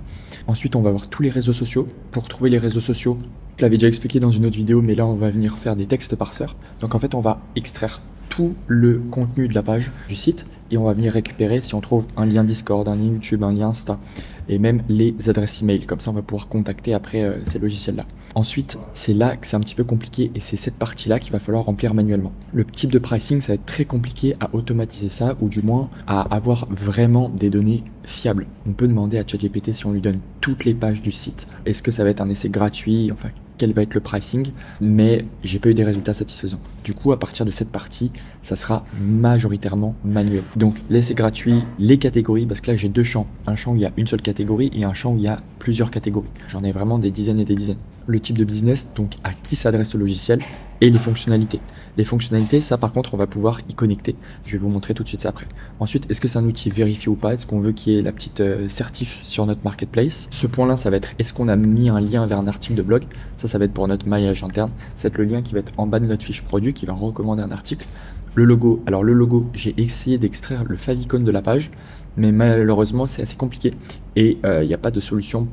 Ensuite, on va avoir tous les réseaux sociaux. Pour trouver les réseaux sociaux, je l'avais déjà expliqué dans une autre vidéo, mais là on va venir faire des textes parseurs. Donc en fait, on va extraire tout le contenu de la page du site et on va venir récupérer si on trouve un lien Discord, un lien YouTube, un lien Insta et même les adresses email. Comme ça, on va pouvoir contacter après ces logiciels-là. Ensuite, c'est là que c'est un petit peu compliqué et c'est cette partie-là qu'il va falloir remplir manuellement. Le type de pricing, ça va être très compliqué à automatiser ça ou du moins à avoir vraiment des données fiables. On peut demander à ChatGPT si on lui donne toutes les pages du site. Est-ce que ça va être un essai gratuit? Enfin, quel va être le pricing? Mais j'ai pas eu des résultats satisfaisants. Du coup, à partir de cette partie, ça sera majoritairement manuel. Donc, l'essai gratuit, les catégories, parce que là, j'ai deux champs. Un champ où il y a une seule catégorie et un champ où il y a plusieurs catégories. J'en ai vraiment des dizaines et des dizaines. Le type de business, donc à qui s'adresse le logiciel, et les fonctionnalités. Les fonctionnalités, ça par contre, on va pouvoir y connecter. Je vais vous montrer tout de suite ça après. Ensuite, est-ce que c'est un outil vérifié ou pas? Est-ce qu'on veut qu'il y ait la petite certif sur notre marketplace? Ce point-là, ça va être, est-ce qu'on a mis un lien vers un article de blog? Ça va être pour notre maillage interne. C'est le lien qui va être en bas de notre fiche produit, qui va recommander un article. Le logo, alors le logo, j'ai essayé d'extraire le favicon de la page, mais malheureusement, c'est assez compliqué. Et il n'y a pas de solution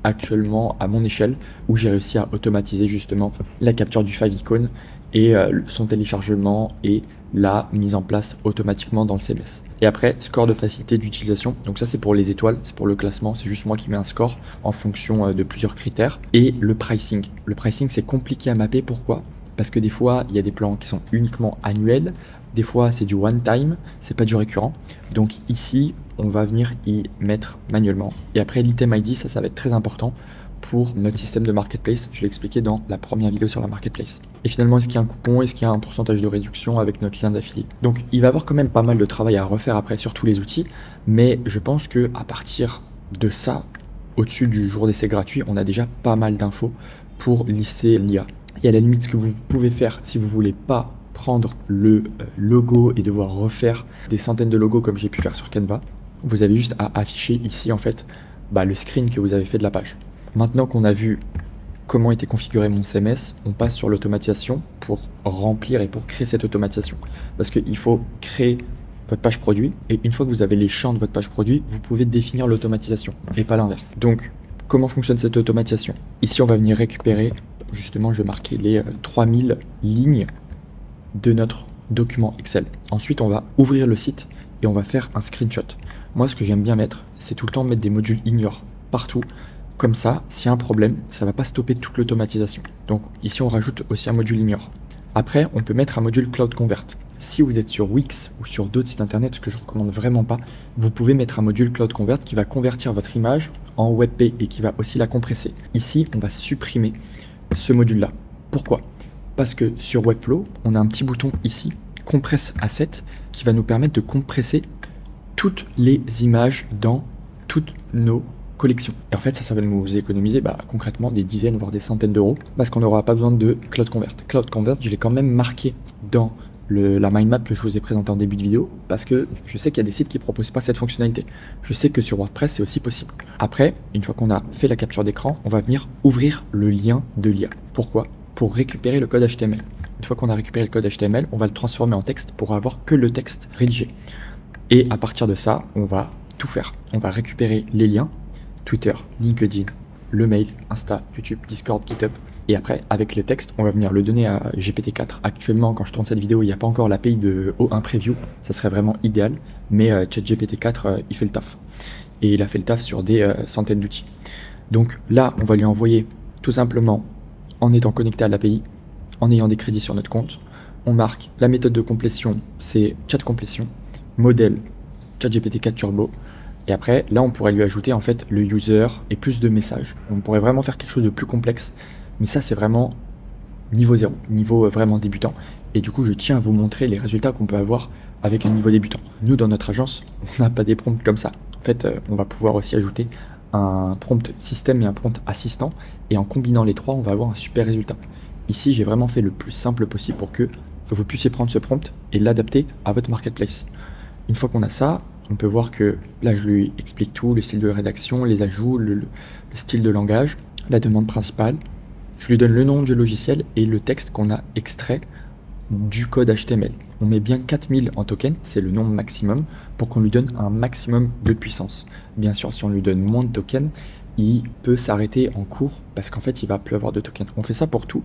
actuellement à mon échelle où j'ai réussi à automatiser justement la capture du favicon et son téléchargement et la mise en place automatiquement dans le CMS. Et après, score de facilité d'utilisation. Donc ça, c'est pour les étoiles, c'est pour le classement. C'est juste moi qui mets un score en fonction de plusieurs critères. Et le pricing. Le pricing, c'est compliqué à mapper. Pourquoi? Parce que des fois, il y a des plans qui sont uniquement annuels. Des fois, c'est du one time, c'est pas du récurrent. Donc ici, on va venir y mettre manuellement. Et après, l'item ID, ça va être très important pour notre système de marketplace. Je l'ai expliqué dans la première vidéo sur la marketplace. Et finalement, est-ce qu'il y a un coupon? Est-ce qu'il y a un pourcentage de réduction avec notre lien d'affilié? Donc, il va y avoir quand même pas mal de travail à refaire après sur tous les outils. Mais je pense que à partir de ça, au-dessus du jour d'essai gratuit, on a déjà pas mal d'infos pour lisser l'IA. Et à la limite, ce que vous pouvez faire si vous voulez pas prendre le logo et devoir refaire des centaines de logos comme j'ai pu faire sur Canva, vous avez juste à afficher ici en fait le screen que vous avez fait de la page. Maintenant qu'on a vu comment était configuré mon CMS, on passe sur l'automatisation pour remplir et pour créer cette automatisation. Parce qu'il faut créer votre page produit et une fois que vous avez les champs de votre page produit, vous pouvez définir l'automatisation et pas l'inverse. Donc, comment fonctionne cette automatisation? Ici, on va venir récupérer, justement, je vais marquer les 3000 lignes de notre document Excel. Ensuite, on va ouvrir le site et on va faire un screenshot. Moi, ce que j'aime bien mettre, c'est tout le temps mettre des modules ignore partout. Comme ça, s'il y a un problème, ça ne va pas stopper toute l'automatisation. Donc ici, on rajoute aussi un module ignore. Après, on peut mettre un module Cloud Convert. Si vous êtes sur Wix ou sur d'autres sites internet, ce que je ne recommande vraiment pas, vous pouvez mettre un module Cloud Convert qui va convertir votre image en WebP et qui va aussi la compresser. Ici, on va supprimer ce module-là. Pourquoi? Parce que sur Webflow, on a un petit bouton ici, Compress Asset, qui va nous permettre de compresser toutes les images dans toutes nos collection. Et en fait, ça va nous économiser concrètement des dizaines, voire des centaines d'euros, parce qu'on n'aura pas besoin de Cloud Convert. Cloud Convert, je l'ai quand même marqué dans la mind map que je vous ai présenté en début de vidéo, parce que je sais qu'il y a des sites qui proposent pas cette fonctionnalité. Je sais que sur WordPress, c'est aussi possible. Après, une fois qu'on a fait la capture d'écran, on va venir ouvrir le lien de l'IA. Pourquoi? Pour récupérer le code HTML. Une fois qu'on a récupéré le code HTML, on va le transformer en texte pour avoir que le texte rédigé. Et à partir de ça, on va tout faire. On va récupérer les liens, Twitter, LinkedIn, le mail, Insta, YouTube, Discord, GitHub. Et après, avec le texte, on va venir le donner à GPT-4. Actuellement, quand je tourne cette vidéo, il n'y a pas encore l'API de O1 Preview. Ça serait vraiment idéal. Mais ChatGPT-4, il fait le taf. Et il a fait le taf sur des centaines d'outils. Donc là, on va lui envoyer tout simplement, en étant connecté à l'API, en ayant des crédits sur notre compte. On marque la méthode de complétion, c'est chat complétion, modèle ChatGPT-4 Turbo. Et après, là, on pourrait lui ajouter en fait le user et plus de messages. On pourrait vraiment faire quelque chose de plus complexe. Mais ça, c'est vraiment niveau 0, niveau vraiment débutant. Et du coup, je tiens à vous montrer les résultats qu'on peut avoir avec un niveau débutant. Nous, dans notre agence, on n'a pas des prompts comme ça. En fait, on va pouvoir aussi ajouter un prompt système et un prompt assistant. Et en combinant les trois, on va avoir un super résultat. Ici, j'ai vraiment fait le plus simple possible pour que vous puissiez prendre ce prompt et l'adapter à votre marketplace. Une fois qu'on a ça, on peut voir que là, je lui explique tout, le style de rédaction, les ajouts, le style de langage, la demande principale. Je lui donne le nom du logiciel et le texte qu'on a extrait du code HTML. On met bien 4000 en token, c'est le nombre maximum, pour qu'on lui donne un maximum de puissance. Bien sûr, si on lui donne moins de tokens, il peut s'arrêter en cours parce qu'en fait, il va plus avoir de tokens. On fait ça pour tout,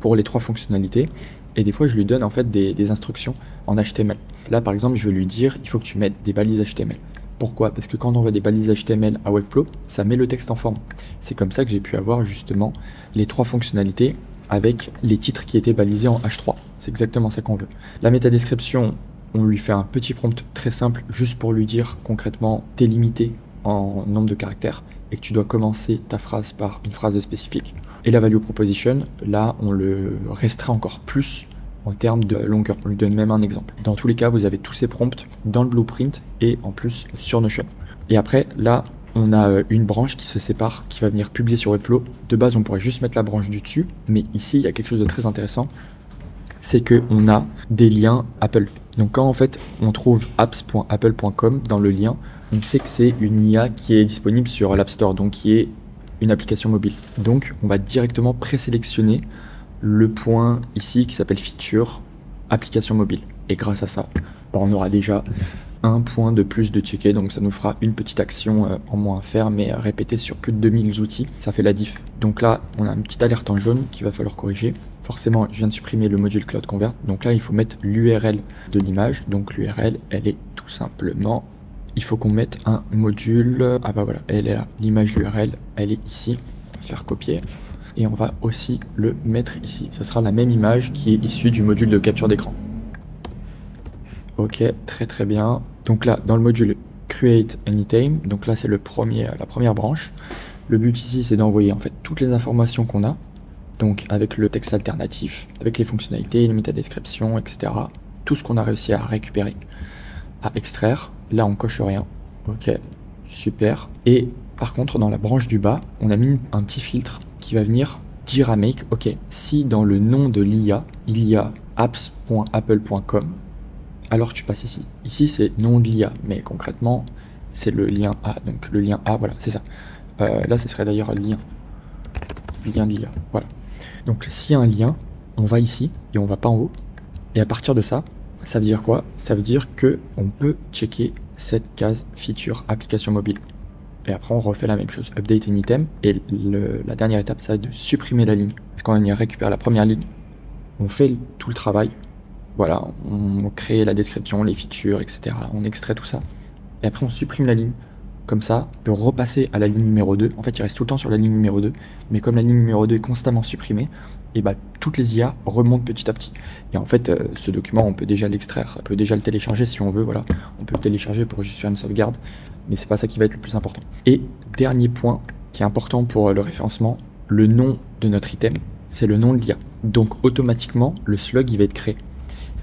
pour les trois fonctionnalités. Et des fois, je lui donne en fait des instructions en HTML. Là, par exemple, je vais lui dire, il faut que tu mettes des balises HTML. Pourquoi? Parce que quand on envoie des balises HTML à Webflow, ça met le texte en forme. C'est comme ça que j'ai pu avoir justement les trois fonctionnalités avec les titres qui étaient balisés en H3. C'est exactement ça qu'on veut. La métadescription, on lui fait un petit prompt très simple, juste pour lui dire concrètement, t'es limité en nombre de caractères et que tu dois commencer ta phrase par une phrase spécifique. Et la value proposition, là, on le restreint encore plus en termes de longueur. On lui donne même un exemple. Dans tous les cas, vous avez tous ces prompts dans le blueprint et en plus sur Notion. Et après, là, on a une branche qui se sépare, qui va venir publier sur Webflow. De base, on pourrait juste mettre la branche du dessus, mais ici, il y a quelque chose de très intéressant, c'est qu'on a des liens Apple. Donc quand en fait, on trouve apps.apple.com dans le lien, on sait que c'est une IA qui est disponible sur l'App Store, donc qui est une application mobile. Donc, on va directement présélectionner le point ici qui s'appelle Feature, application mobile. Et grâce à ça, on aura déjà un point de plus de checker, donc ça nous fera une petite action en moins à faire, mais répétée sur plus de 2000 outils, ça fait la diff. Donc là, on a une petite alerte en jaune qu'il va falloir corriger. Forcément, je viens de supprimer le module Cloud Convert, donc là, il faut mettre l'URL de l'image. Donc l'URL, elle est tout simplement... Il faut qu'on mette un module, ah bah voilà, elle est là, l'image URL, elle est ici, on va faire copier, et on va aussi le mettre ici. Ce sera la même image qui est issue du module de capture d'écran. Ok, très très bien. Donc là, dans le module Create Anytime, donc là c'est la première branche. Le but ici, c'est d'envoyer en fait toutes les informations qu'on a, donc avec le texte alternatif, avec les fonctionnalités, les métadescriptions, etc. Tout ce qu'on a réussi à récupérer, à extraire. Là, on coche rien. Ok, super. Et Par contre, dans la branche du bas, on a mis un petit filtre qui va venir dire à Make, ok, si dans le nom de l'IA, il y a apps.apple.com, alors tu passes ici. Ici, c'est nom de l'IA, mais concrètement, c'est le lien A. Donc le lien A, voilà, c'est ça. Là, ce serait d'ailleurs lien de l'IA. Voilà. Donc s'il y a un lien, on va ici et on va pas en haut. Et à partir de ça, ça veut dire quoi? Ça veut dire que on peut checker cette case feature application mobile. Et après, on refait la même chose. Update an item. Et la dernière étape, ça va être de supprimer la ligne. Parce qu'on y récupère la première ligne. On fait tout le travail. Voilà, on crée la description, les features, etc. On extrait tout ça. Et après, on supprime la ligne. Comme ça, on peut repasser à la ligne numéro 2. En fait, il reste tout le temps sur la ligne numéro 2. Mais comme la ligne numéro 2 est constamment supprimée, et bah, toutes les IA remontent petit à petit. Et en fait, ce document, on peut déjà l'extraire. On peut déjà le télécharger si on veut. Voilà, on peut le télécharger pour juste faire une sauvegarde. Mais c'est pas ça qui va être le plus important. Et dernier point qui est important pour le référencement, le nom de notre item, c'est le nom de l'IA. Donc automatiquement, le slug, il va être créé.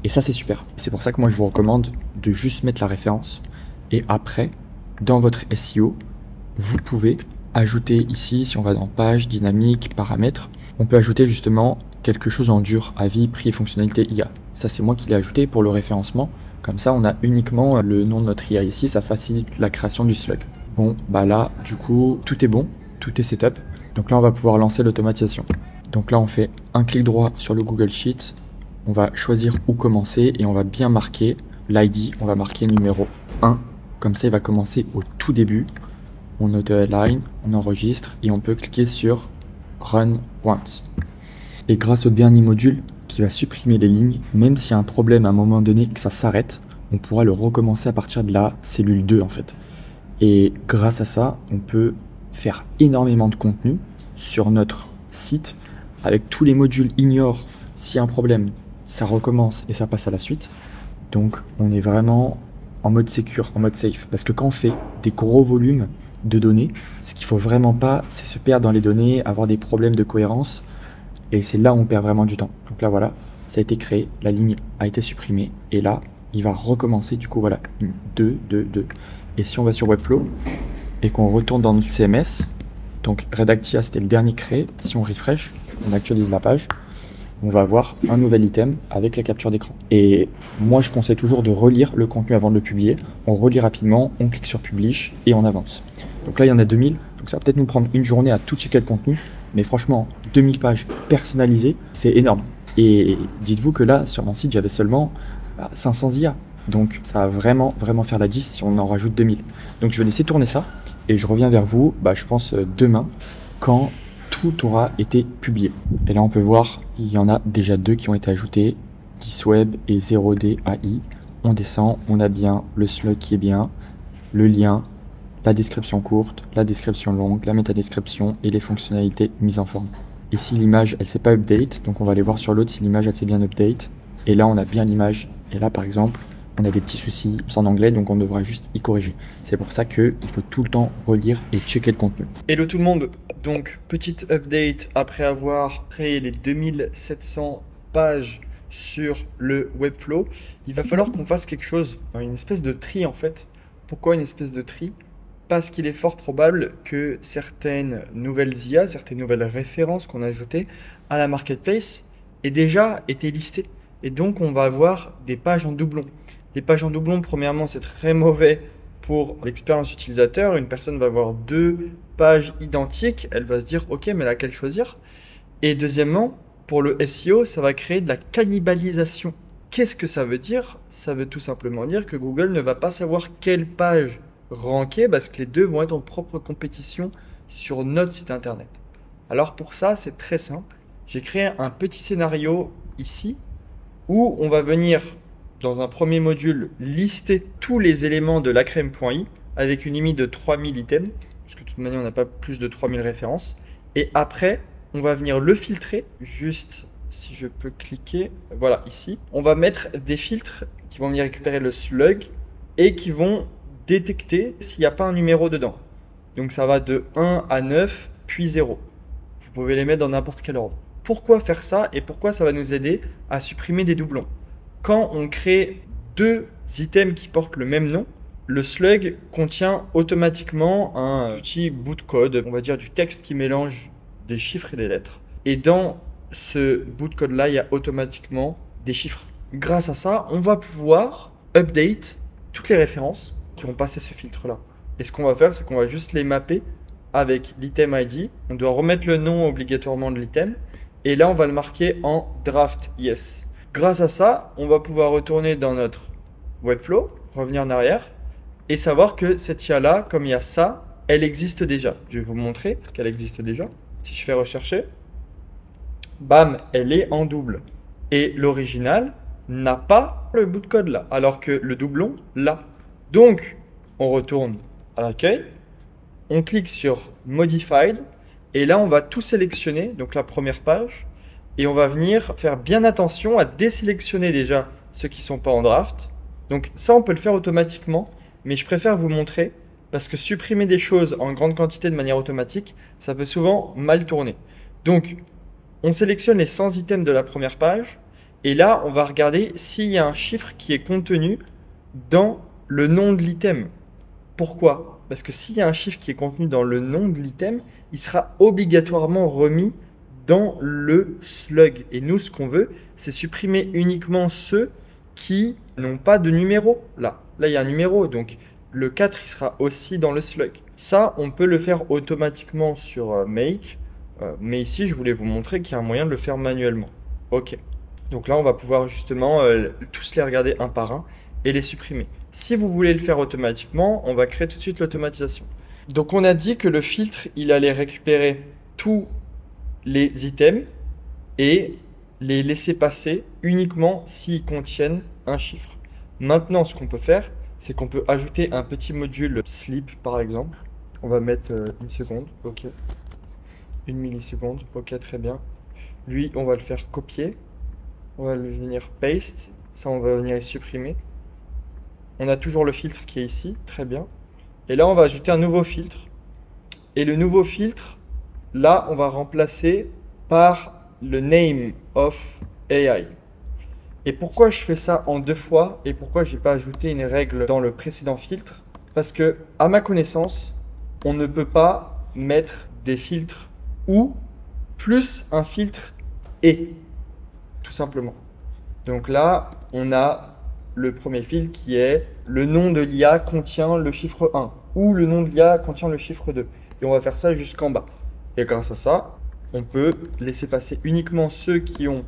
Et ça, c'est super. C'est pour ça que moi, je vous recommande de juste mettre la référence. Et après, dans votre SEO, vous pouvez ajouter ici, si on va dans page, dynamique, paramètres, on peut ajouter justement quelque chose en dur, avis, prix et fonctionnalité IA. Ça, c'est moi qui l'ai ajouté pour le référencement. Comme ça, on a uniquement le nom de notre IA ici, ça facilite la création du slug. Bon, bah là, du coup, tout est bon, tout est setup. Donc là, on va pouvoir lancer l'automatisation. Donc là, on fait un clic droit sur le Google Sheet, on va choisir où commencer et on va bien marquer l'ID, on va marquer numéro 1. Comme ça, il va commencer au tout début. On auto-align, on enregistre et on peut cliquer sur Run Once. Et grâce au dernier module qui va supprimer les lignes, même s'il y a un problème à un moment donné que ça s'arrête, on pourra le recommencer à partir de la cellule 2 en fait. Et grâce à ça, on peut faire énormément de contenu sur notre site avec tous les modules ignore. S'il y a un problème, ça recommence et ça passe à la suite. Donc on est vraiment en mode secure, en mode safe. Parce que quand on fait des gros volumes de données, ce qu'il faut vraiment pas, c'est se perdre dans les données, avoir des problèmes de cohérence. Et c'est là où on perd vraiment du temps. Donc là, voilà, ça a été créé, la ligne a été supprimée. Et là, il va recommencer. Du coup, voilà, 2, 2, 2. Et si on va sur Webflow et qu'on retourne dans notre CMS, donc Redactia, c'était le dernier créé. Si on refresh, on actualise la page, on va avoir un nouvel item avec la capture d'écran. Et moi, je conseille toujours de relire le contenu avant de le publier. On relit rapidement, on clique sur Publish et on avance. Donc là, il y en a 2000. Donc ça va peut-être nous prendre une journée à tout checker le contenu. Mais franchement, 2000 pages personnalisées, c'est énorme. Et dites-vous que là, sur mon site, j'avais seulement 500 IA. Donc ça va vraiment faire la diff si on en rajoute 2000. Donc je vais laisser tourner ça et je reviens vers vous, je pense demain, quand tout aura été publié. Et là, on peut voir, il y en a déjà 2 qui ont été ajoutés, 10 Web et 0D AI. On descend, on a bien le slug qui est bien, le lien, la description courte, la description longue, la métadescription et les fonctionnalités mises en forme. Ici, l'image, elle s'est pas update, donc on va aller voir sur l'autre si l'image, elle s'est bien update. Et là, on a bien l'image. Et là, par exemple, on a des petits soucis en anglais, donc on devra juste y corriger. C'est pour ça qu'il faut tout le temps relire et checker le contenu. Hello tout le monde, donc petite update après avoir créé les 2700 pages sur le Webflow. Il va falloir qu'on fasse quelque chose, une espèce de tri en fait. Pourquoi une espèce de tri ? Parce qu'il est fort probable que certaines nouvelles IA, certaines nouvelles références qu'on a ajoutées à la marketplace aient déjà été listées. Et donc, on va avoir des pages en doublon. Les pages en doublon, premièrement, c'est très mauvais pour l'expérience utilisateur. Une personne va avoir 2 pages identiques. Elle va se dire, OK, mais laquelle choisir? Et deuxièmement, pour le SEO, ça va créer de la cannibalisation. Qu'est-ce que ça veut dire? Ça veut tout simplement dire que Google ne va pas savoir quelle page ranker parce que les 2 vont être en propre compétition sur notre site internet. Alors pour ça, c'est très simple. J'ai créé un petit scénario ici où on va venir, dans un premier module, lister tous les éléments de lacrème.i avec une limite de 3000 items, parce que de toute manière, on n'a pas plus de 3000 références. Et après, on va venir le filtrer, juste si je peux cliquer, voilà, ici. On va mettre des filtres qui vont venir récupérer le slug et qui vont détecter s'il n'y a pas un numéro dedans. Donc ça va de 1 à 9, puis 0. Vous pouvez les mettre dans n'importe quel ordre. Pourquoi faire ça et pourquoi ça va nous aider à supprimer des doublons? Quand on crée 2 items qui portent le même nom, le slug contient automatiquement un petit bout de code, on va dire du texte qui mélange des chiffres et des lettres. Et dans ce bout de code-là, il y a automatiquement des chiffres. Grâce à ça, on va pouvoir update toutes les références qui vont passer ce filtre-là. Et ce qu'on va faire, c'est qu'on va juste les mapper avec l'item ID. On doit remettre le nom obligatoirement de l'item. Et là, on va le marquer en draft yes. Grâce à ça, on va pouvoir retourner dans notre Webflow, revenir en arrière et savoir que cette IA-là, comme il y a ça, elle existe déjà. Je vais vous montrer qu'elle existe déjà. Si je fais rechercher, bam, elle est en double. Et l'original n'a pas le bout de code là, alors que le doublon l'a. Donc, on retourne à l'accueil, on clique sur Modified, et là, on va tout sélectionner, donc la première page, et on va venir faire bien attention à désélectionner déjà ceux qui ne sont pas en draft. Donc ça, on peut le faire automatiquement, mais je préfère vous montrer, parce que supprimer des choses en grande quantité de manière automatique, ça peut souvent mal tourner. Donc, on sélectionne les 100 items de la première page, et là, on va regarder s'il y a un chiffre qui est contenu dans le nom de l'item. Pourquoi? Parce que s'il y a un chiffre qui est contenu dans le nom de l'item, il sera obligatoirement remis dans le slug. Et nous, ce qu'on veut, c'est supprimer uniquement ceux qui n'ont pas de numéro. Là, il y a un numéro, donc le 4, il sera aussi dans le slug. Ça, on peut le faire automatiquement sur Make, mais ici, je voulais vous montrer qu'il y a un moyen de le faire manuellement. Ok. Donc là, on va pouvoir justement tous les regarder un par un et les supprimer. Si vous voulez le faire automatiquement, on va créer tout de suite l'automatisation. Donc on a dit que le filtre, il allait récupérer tous les items et les laisser passer uniquement s'ils contiennent un chiffre. Maintenant, ce qu'on peut faire, c'est qu'on peut ajouter un petit module sleep par exemple. On va mettre une seconde, ok. Une milliseconde, ok, très bien. Lui, on va le faire copier. On va le venir paste. Ça, on va venir le supprimer. On a toujours le filtre qui est ici, très bien. Et là, on va ajouter un nouveau filtre. Et le nouveau filtre, là, on va remplacer par le name of AI. Et pourquoi je fais ça en 2 fois et pourquoi je n'ai pas ajouté une règle dans le précédent filtre? Parce que, à ma connaissance, on ne peut pas mettre des filtres ou plus un filtre et, tout simplement. Donc là, on a le premier filtre qui est le nom de l'IA contient le chiffre 1 ou le nom de l'IA contient le chiffre 2. Et on va faire ça jusqu'en bas. Et grâce à ça, on peut laisser passer uniquement ceux qui ont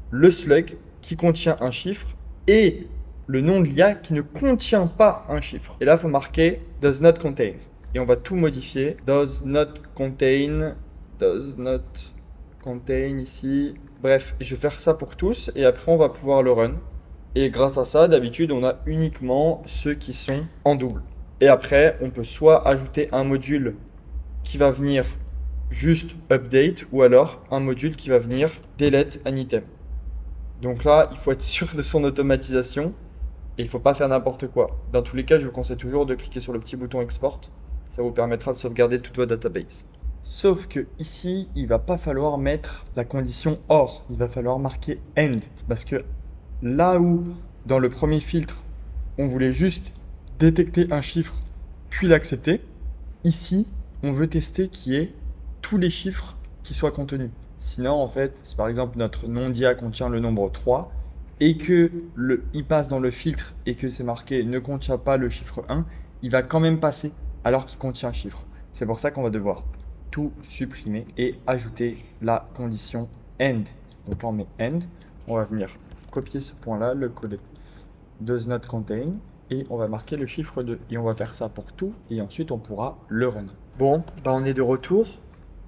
le slug qui contient un chiffre et le nom de l'IA qui ne contient pas un chiffre. Et là, il faut marquer does not contain. Et on va tout modifier. Does not contain ici. Bref, je vais faire ça pour tous et après on va pouvoir le run. Et grâce à ça, d'habitude, on a uniquement ceux qui sont en double. Et après, on peut soit ajouter un module qui va venir juste update ou alors un module qui va venir delete an item. Donc là, il faut être sûr de son automatisation et il ne faut pas faire n'importe quoi. Dans tous les cas, je vous conseille toujours de cliquer sur le petit bouton export. Ça vous permettra de sauvegarder toute votre database. Sauf que ici, il va pas falloir mettre la condition OR. Il va falloir marquer END parce que là où, dans le premier filtre, on voulait juste détecter un chiffre, puis l'accepter, ici, on veut tester qu'il y ait tous les chiffres qui soient contenus. Sinon, en fait, si par exemple notre nom d'IA contient le nombre 3 et que il passe dans le filtre et que c'est marqué ne contient pas le chiffre 1, il va quand même passer alors qu'il contient un chiffre. C'est pour ça qu'on va devoir tout supprimer et ajouter la condition END. Donc là, on met END, on va venir copier ce point-là, le coller does not contain et on va marquer le chiffre 2 et on va faire ça pour tout et ensuite on pourra le run. Bon, bah on est de retour.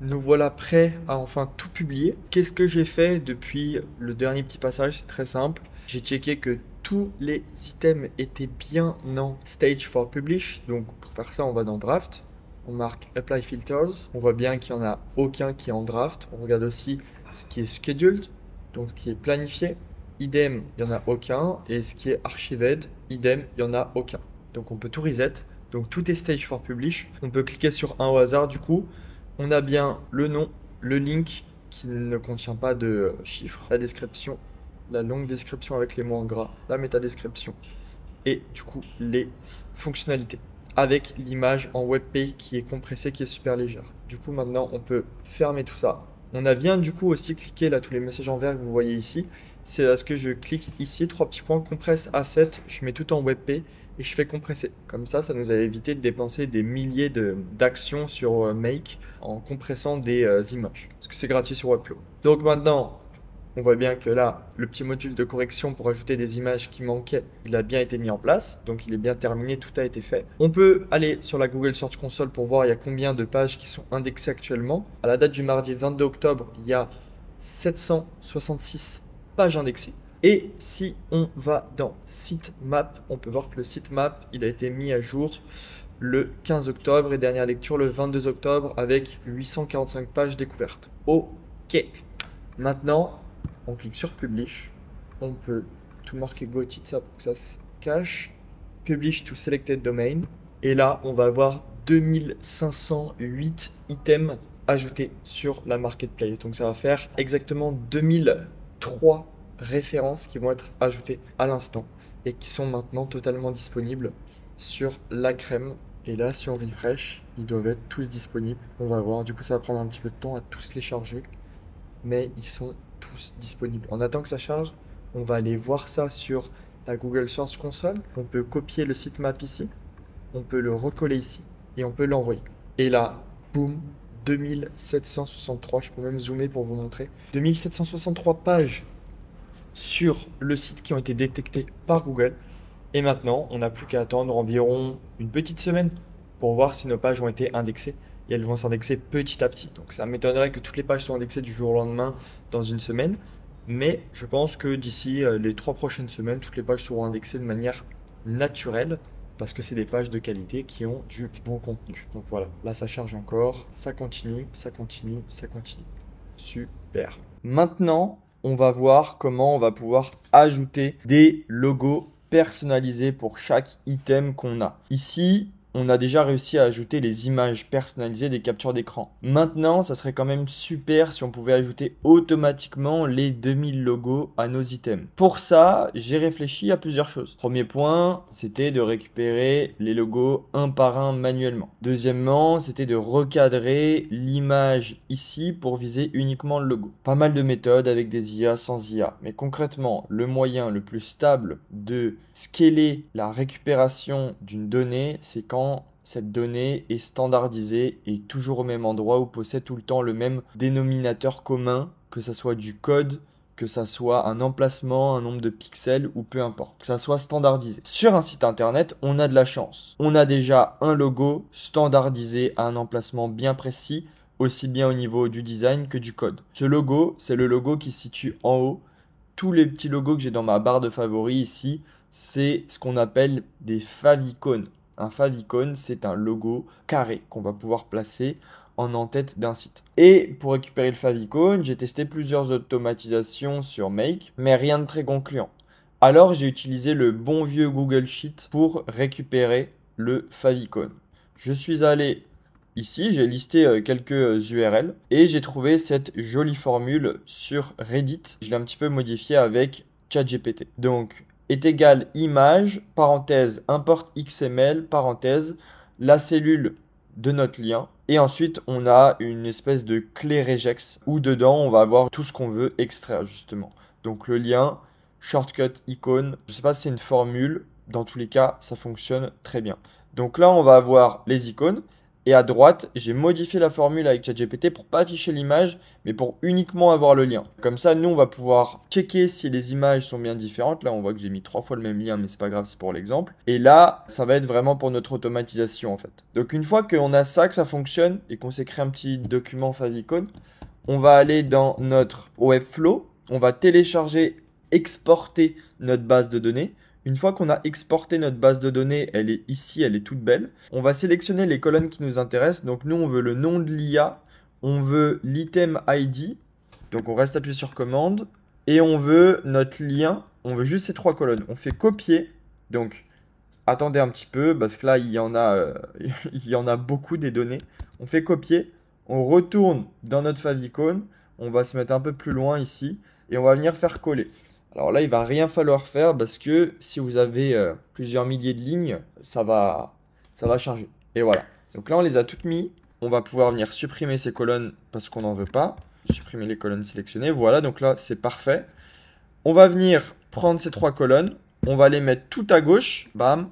Nous voilà prêts à enfin tout publier. Qu'est-ce que j'ai fait depuis le dernier petit passage? C'est très simple. J'ai checké que tous les items étaient bien en stage for publish. Donc pour faire ça, on va dans draft. On marque apply filters. On voit bien qu'il n'y en a aucun qui est en draft. On regarde aussi ce qui est scheduled, donc ce qui est planifié. Idem, il n'y en a aucun. Et ce qui est archived, idem, il n'y en a aucun. Donc on peut tout reset. Donc tout est stage for publish. On peut cliquer sur un au hasard du coup. On a bien le nom, le link qui ne contient pas de chiffres, la description, la longue description avec les mots en gras, la métadescription et du coup les fonctionnalités avec l'image en WebP qui est compressée, qui est super légère. Du coup, maintenant, on peut fermer tout ça. On a bien du coup aussi cliqué là tous les messages en vert que vous voyez ici. C'est parce que je clique ici, trois petits points, compresse asset, je mets tout en WebP et je fais compresser. Comme ça nous a évité de dépenser des milliers d'actions sur Make en compressant des images. Parce que c'est gratuit sur Webflow. Donc maintenant, on voit bien que là, le petit module de correction pour ajouter des images qui manquaient, il a bien été mis en place. Donc il est bien terminé, tout a été fait. On peut aller sur la Google Search Console pour voir il y a combien de pages qui sont indexées actuellement. À la date du mardi 22 octobre, il y a 766 pages indexées. Et si on va dans Sitemap, on peut voir que le Sitemap, il a été mis à jour le 15 octobre et dernière lecture le 22 octobre avec 845 pages découvertes. Ok. Maintenant, on clique sur Publish. On peut tout marquer Gotitsa pour que ça se cache. Publish to Selected Domain. Et là, on va avoir 2508 items ajoutés sur la marketplace. Donc ça va faire exactement 2003 références qui vont être ajoutées à l'instant et qui sont maintenant totalement disponibles sur la crème. Et là, si on refresh, ils doivent être tous disponibles. On va voir. Du coup, ça va prendre un petit peu de temps à tous les charger. Mais ils sont tous disponibles. En attendant que ça charge, on va aller voir ça sur la Google Search Console. On peut copier le sitemap ici, on peut le recoller ici et on peut l'envoyer. Et là, boum, 2763, je peux même zoomer pour vous montrer. 2763 pages sur le site qui ont été détectées par Google. Et maintenant, on n'a plus qu'à attendre environ une petite semaine pour voir si nos pages ont été indexées. Et elles vont s'indexer petit à petit. Donc ça m'étonnerait que toutes les pages soient indexées du jour au lendemain dans une semaine. Mais je pense que d'ici les 3 prochaines semaines, toutes les pages seront indexées de manière naturelle. Parce que c'est des pages de qualité qui ont du bon contenu. Donc voilà, là ça charge encore. Ça continue, ça continue, ça continue. Super. Maintenant, on va voir comment on va pouvoir ajouter des logos personnalisés pour chaque item qu'on a. Ici, on a déjà réussi à ajouter les images personnalisées des captures d'écran. Maintenant, ça serait quand même super si on pouvait ajouter automatiquement les 2000 logos à nos items. Pour ça, j'ai réfléchi à plusieurs choses. Premier point, c'était de récupérer les logos un par un manuellement. Deuxièmement, c'était de recadrer l'image ici pour viser uniquement le logo. Pas mal de méthodes avec des IA, sans IA. Mais concrètement, le moyen le plus stable de scaler la récupération d'une donnée, c'est quand cette donnée est standardisée et toujours au même endroit ou possède tout le temps le même dénominateur commun, que ça soit du code, que ça soit un emplacement, un nombre de pixels ou peu importe, que ça soit standardisé. Sur un site internet, on a de la chance. On a déjà un logo standardisé à un emplacement bien précis, aussi bien au niveau du design que du code. Ce logo, c'est le logo qui se situe en haut. Tous les petits logos que j'ai dans ma barre de favoris ici, c'est ce qu'on appelle des favicons. Un favicon, c'est un logo carré qu'on va pouvoir placer en en-tête d'un site. Et pour récupérer le favicon, j'ai testé plusieurs automatisations sur Make, mais rien de très concluant. Alors j'ai utilisé le bon vieux Google Sheet pour récupérer le favicon. Je suis allé ici, j'ai listé quelques URL et j'ai trouvé cette jolie formule sur Reddit. Je l'ai un petit peu modifiée avec ChatGPT. Donc, est égal image, parenthèse, import XML, parenthèse, la cellule de notre lien. Et ensuite, on a une espèce de clé regex où dedans, on va avoir tout ce qu'on veut extraire justement. Donc le lien, shortcut, icône, je ne sais pas si c'est une formule, dans tous les cas, ça fonctionne très bien. Donc là, on va avoir les icônes. Et à droite, j'ai modifié la formule avec ChatGPT pour pas afficher l'image, mais pour uniquement avoir le lien. Comme ça, nous, on va pouvoir checker si les images sont bien différentes. Là, on voit que j'ai mis 3 fois le même lien, mais c'est pas grave, c'est pour l'exemple. Et là, ça va être vraiment pour notre automatisation, en fait. Donc, une fois qu'on a ça, que ça fonctionne, et qu'on s'est créé un petit document favicon, on va aller dans notre Webflow, on va télécharger, exporter notre base de données. Une fois qu'on a exporté notre base de données, elle est ici, elle est toute belle. On va sélectionner les colonnes qui nous intéressent. Donc nous, on veut le nom de l'IA, on veut l'item ID. Donc on reste appuyé sur commande. Et on veut notre lien, on veut juste ces 3 colonnes. On fait copier. Donc attendez un petit peu, parce que là, il y en a beaucoup des données. On fait copier, on retourne dans notre favicon. On va se mettre un peu plus loin ici. Et on va venir faire coller. Alors là, il va rien falloir faire parce que si vous avez plusieurs milliers de lignes, ça va charger. Et voilà. Donc là, on les a toutes mis. On va pouvoir venir supprimer ces colonnes parce qu'on n'en veut pas. Supprimer les colonnes sélectionnées. Voilà, donc là, c'est parfait. On va venir prendre ces 3 colonnes. On va les mettre tout à gauche. Bam.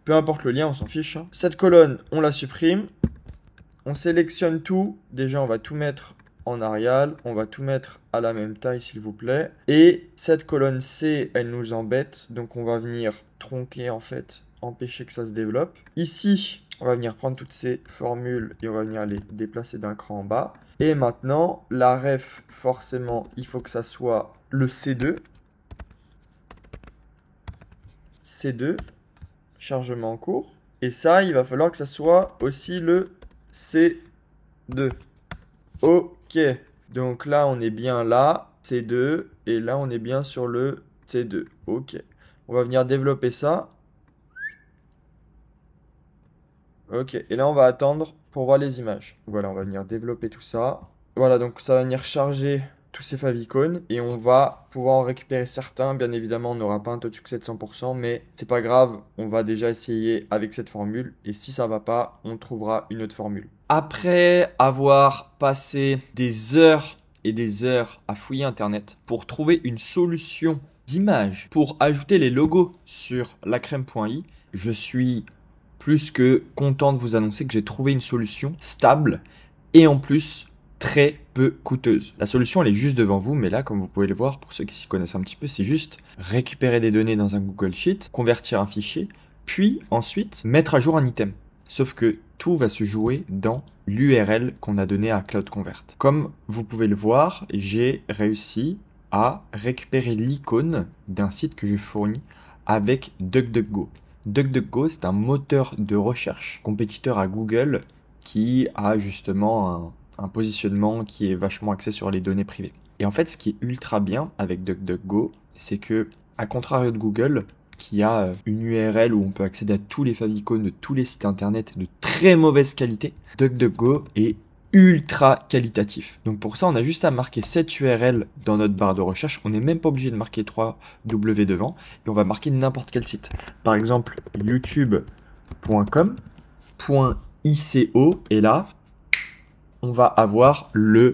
Peu importe le lien, on s'en fiche. Cette colonne, on la supprime. On sélectionne tout. Déjà, on va tout mettre en Arial. On va tout mettre à la même taille, s'il vous plaît. Et cette colonne C, elle nous embête. Donc, on va venir tronquer, en fait, empêcher que ça se développe. Ici, on va venir prendre toutes ces formules et on va venir les déplacer d'un cran en bas. Et maintenant, la ref, forcément, il faut que ça soit le C2. C2, chargement en cours. Et ça, il va falloir que ça soit aussi le C2. Ok. Donc là, on est bien là, C2. Et là, on est bien sur le C2. Ok. On va venir développer ça. Ok. Et là, on va attendre pour voir les images. Voilà, on va venir développer tout ça. Voilà, donc ça va venir charger tous ces favicons et on va pouvoir en récupérer certains. Bien évidemment, on n'aura pas un taux de succès de 100%, mais c'est pas grave, on va déjà essayer avec cette formule et si ça va pas, on trouvera une autre formule. Après avoir passé des heures et des heures à fouiller Internet pour trouver une solution d'image pour ajouter les logos sur lacrème.i, je suis plus que content de vous annoncer que j'ai trouvé une solution stable et en plus très peu coûteuse. La solution, elle est juste devant vous, mais là, comme vous pouvez le voir, pour ceux qui s'y connaissent un petit peu, c'est juste récupérer des données dans un Google Sheet, convertir un fichier, puis ensuite mettre à jour un item. Sauf que tout va se jouer dans l'URL qu'on a donné à Cloud Convert. Comme vous pouvez le voir, j'ai réussi à récupérer l'icône d'un site que je fournis avec DuckDuckGo. DuckDuckGo, c'est un moteur de recherche compétiteur à Google qui a justement un positionnement qui est vachement axé sur les données privées. Et en fait, ce qui est ultra bien avec DuckDuckGo, c'est que, à contrario de Google, qui a une URL où on peut accéder à tous les favicons de tous les sites internet de très mauvaise qualité, DuckDuckGo est ultra qualitatif. Donc pour ça, on a juste à marquer cette URL dans notre barre de recherche. On n'est même pas obligé de marquer 3W devant. Et on va marquer n'importe quel site. Par exemple, youtube.com.ico. Et là, on va avoir le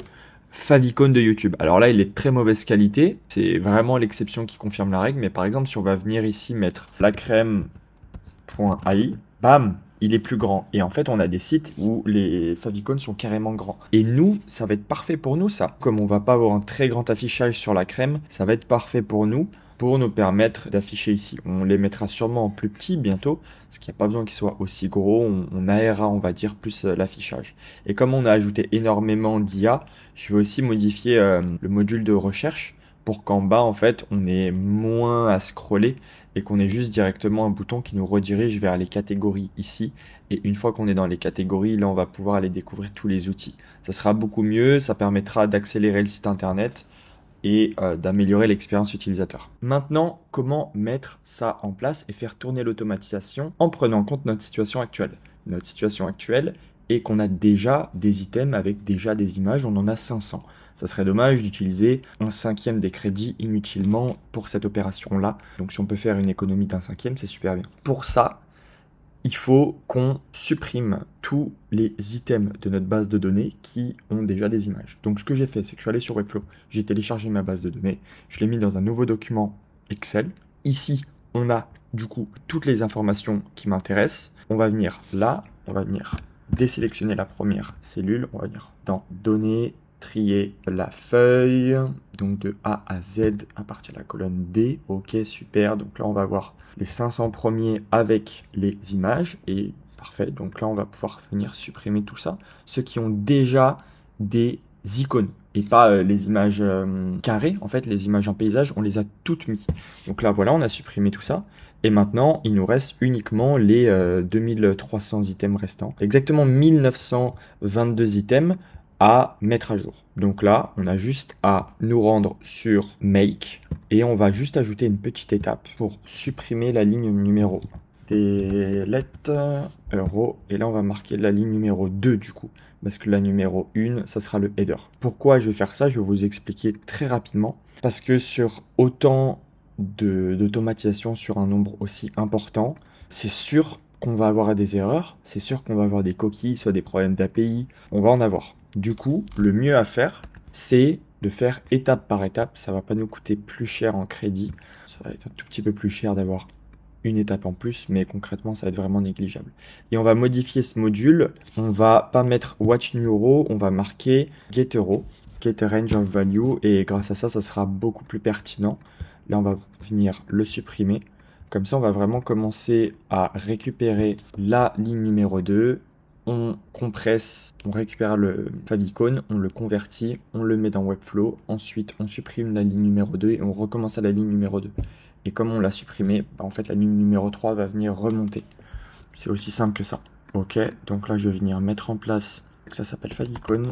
favicon de YouTube. Alors là, il est de très mauvaise qualité. C'est vraiment l'exception qui confirme la règle. Mais par exemple, si on va venir ici mettre lacrème.ai, bam, il est plus grand. Et en fait, on a des sites où les favicons sont carrément grands. Et nous, ça va être parfait pour nous, ça. Comme on va pas avoir un très grand affichage sur la crème, ça va être parfait pour nous permettre d'afficher ici. On les mettra sûrement en plus petit bientôt, parce qu'il n'y a pas besoin qu'ils soient aussi gros. On aérera, on va dire, plus l'affichage. Et comme on a ajouté énormément d'IA, je vais aussi modifier le module de recherche pour qu'en bas, en fait, on ait moins à scroller et qu'on ait juste directement un bouton qui nous redirige vers les catégories ici. Et une fois qu'on est dans les catégories, là, on va pouvoir aller découvrir tous les outils. Ça sera beaucoup mieux, ça permettra d'accélérer le site internet et d'améliorer l'expérience utilisateur. Maintenant, comment mettre ça en place et faire tourner l'automatisation en prenant en compte notre situation actuelle. Notre situation actuelle est qu'on a déjà des items avec déjà des images, on en a 500. Ça serait dommage d'utiliser un cinquième des crédits inutilement pour cette opération-là. Donc si on peut faire une économie d'un cinquième, c'est super bien. Pour ça, il faut qu'on supprime tous les items de notre base de données qui ont déjà des images. Donc ce que j'ai fait, c'est que je suis allé sur Webflow, j'ai téléchargé ma base de données, je l'ai mis dans un nouveau document Excel. Ici, on a du coup toutes les informations qui m'intéressent. On va venir là, on va venir désélectionner la première cellule, on va venir dans données, trier la feuille, donc de A à Z à partir de la colonne D. Ok, super. Donc là, on va voir les 500 premiers avec les images. Et parfait. Donc là, on va pouvoir venir supprimer tout ça. Ceux qui ont déjà des icônes et pas les images carrées. En fait, les images en paysage, on les a toutes mis. Donc là, voilà, on a supprimé tout ça. Et maintenant, il nous reste uniquement les 2300 items restants. Exactement 1922 items à mettre à jour. Donc là, on a juste à nous rendre sur Make et on va juste ajouter une petite étape pour supprimer la ligne numéro delete euro. Et là, on va marquer la ligne numéro 2 du coup. Parce que la numéro 1, ça sera le header. Pourquoi je vais faire ça? Je vais vous expliquer très rapidement. Parce que sur autant d'automatisation sur un nombre aussi important, c'est sûr qu'on va avoir des erreurs, c'est sûr qu'on va avoir des coquilles, soit des problèmes d'API, on va en avoir. Du coup, le mieux à faire, c'est de faire étape par étape. Ça va pas nous coûter plus cher en crédit. Ça va être un tout petit peu plus cher d'avoir une étape en plus, mais concrètement, ça va être vraiment négligeable. Et on va modifier ce module. On va pas mettre watch new row, on va marquer get row, get range of value, et grâce à ça, ça sera beaucoup plus pertinent. Là, on va venir le supprimer. Comme ça, on va vraiment commencer à récupérer la ligne numéro 2. On compresse, on récupère le favicon, on le convertit, on le met dans Webflow. Ensuite, on supprime la ligne numéro 2 et on recommence à la ligne numéro 2. Et comme on l'a supprimé, en fait, la ligne numéro 3 va venir remonter. C'est aussi simple que ça. Ok, donc là, je vais venir mettre en place, ça s'appelle favicon.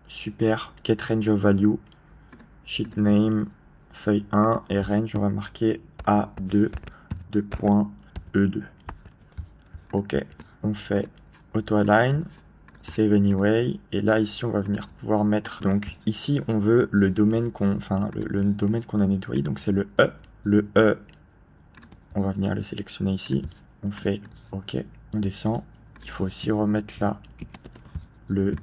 Super, get range of value, sheet name, feuille 1 et range, on va marquer A2. 2.E2. Ok, on fait auto-align, save anyway, et là ici on va venir pouvoir mettre, donc ici on veut le domaine le domaine qu'on a nettoyé, donc c'est le E, on va venir le sélectionner ici, on fait ok, on descend, il faut aussi remettre là le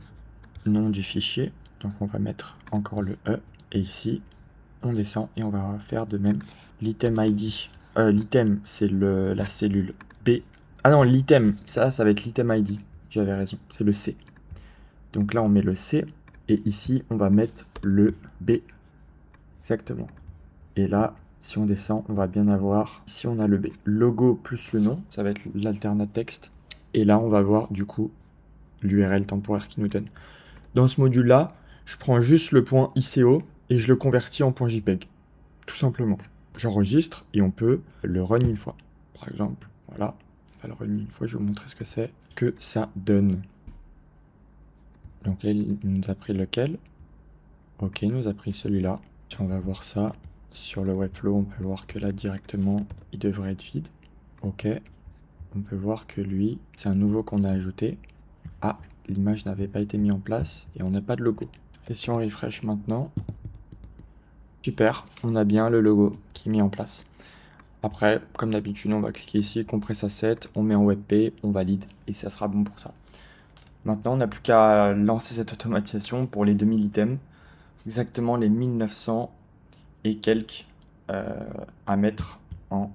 nom du fichier, donc on va mettre encore le E, et ici on descend et on va faire de même l'item ID. L'item, c'est la cellule B. Ah non, l'item, ça va être l'item ID. J'avais raison, c'est le C. Donc là, on met le C. Et ici, on va mettre le B. Exactement. Et là, si on descend, on va bien avoir... Ici, on a le B. Logo plus le nom, ça va être l'alternate texte. Et là, on va voir, du coup, l'URL temporaire qui nous donne. Dans ce module-là, je prends juste le point ICO et je le convertis en point JPEG. Tout simplement. J'enregistre et on peut le run une fois. Par exemple, voilà, on va le run une fois, je vais vous montrer ce que c'est, que ça donne. Donc là, il nous a pris lequel? Ok, il nous a pris celui-là. Si on va voir ça sur le Webflow, on peut voir que là, directement, il devrait être vide. Ok, on peut voir que lui, c'est un nouveau qu'on a ajouté. Ah, l'image n'avait pas été mise en place et on n'a pas de logo. Et si on refresh maintenant... Super, on a bien le logo qui est mis en place. Après, comme d'habitude, on va cliquer ici, compress asset, on met en WebP, on valide et ça sera bon pour ça. Maintenant, on n'a plus qu'à lancer cette automatisation pour les 2000 items, exactement les 1900 et quelques à mettre en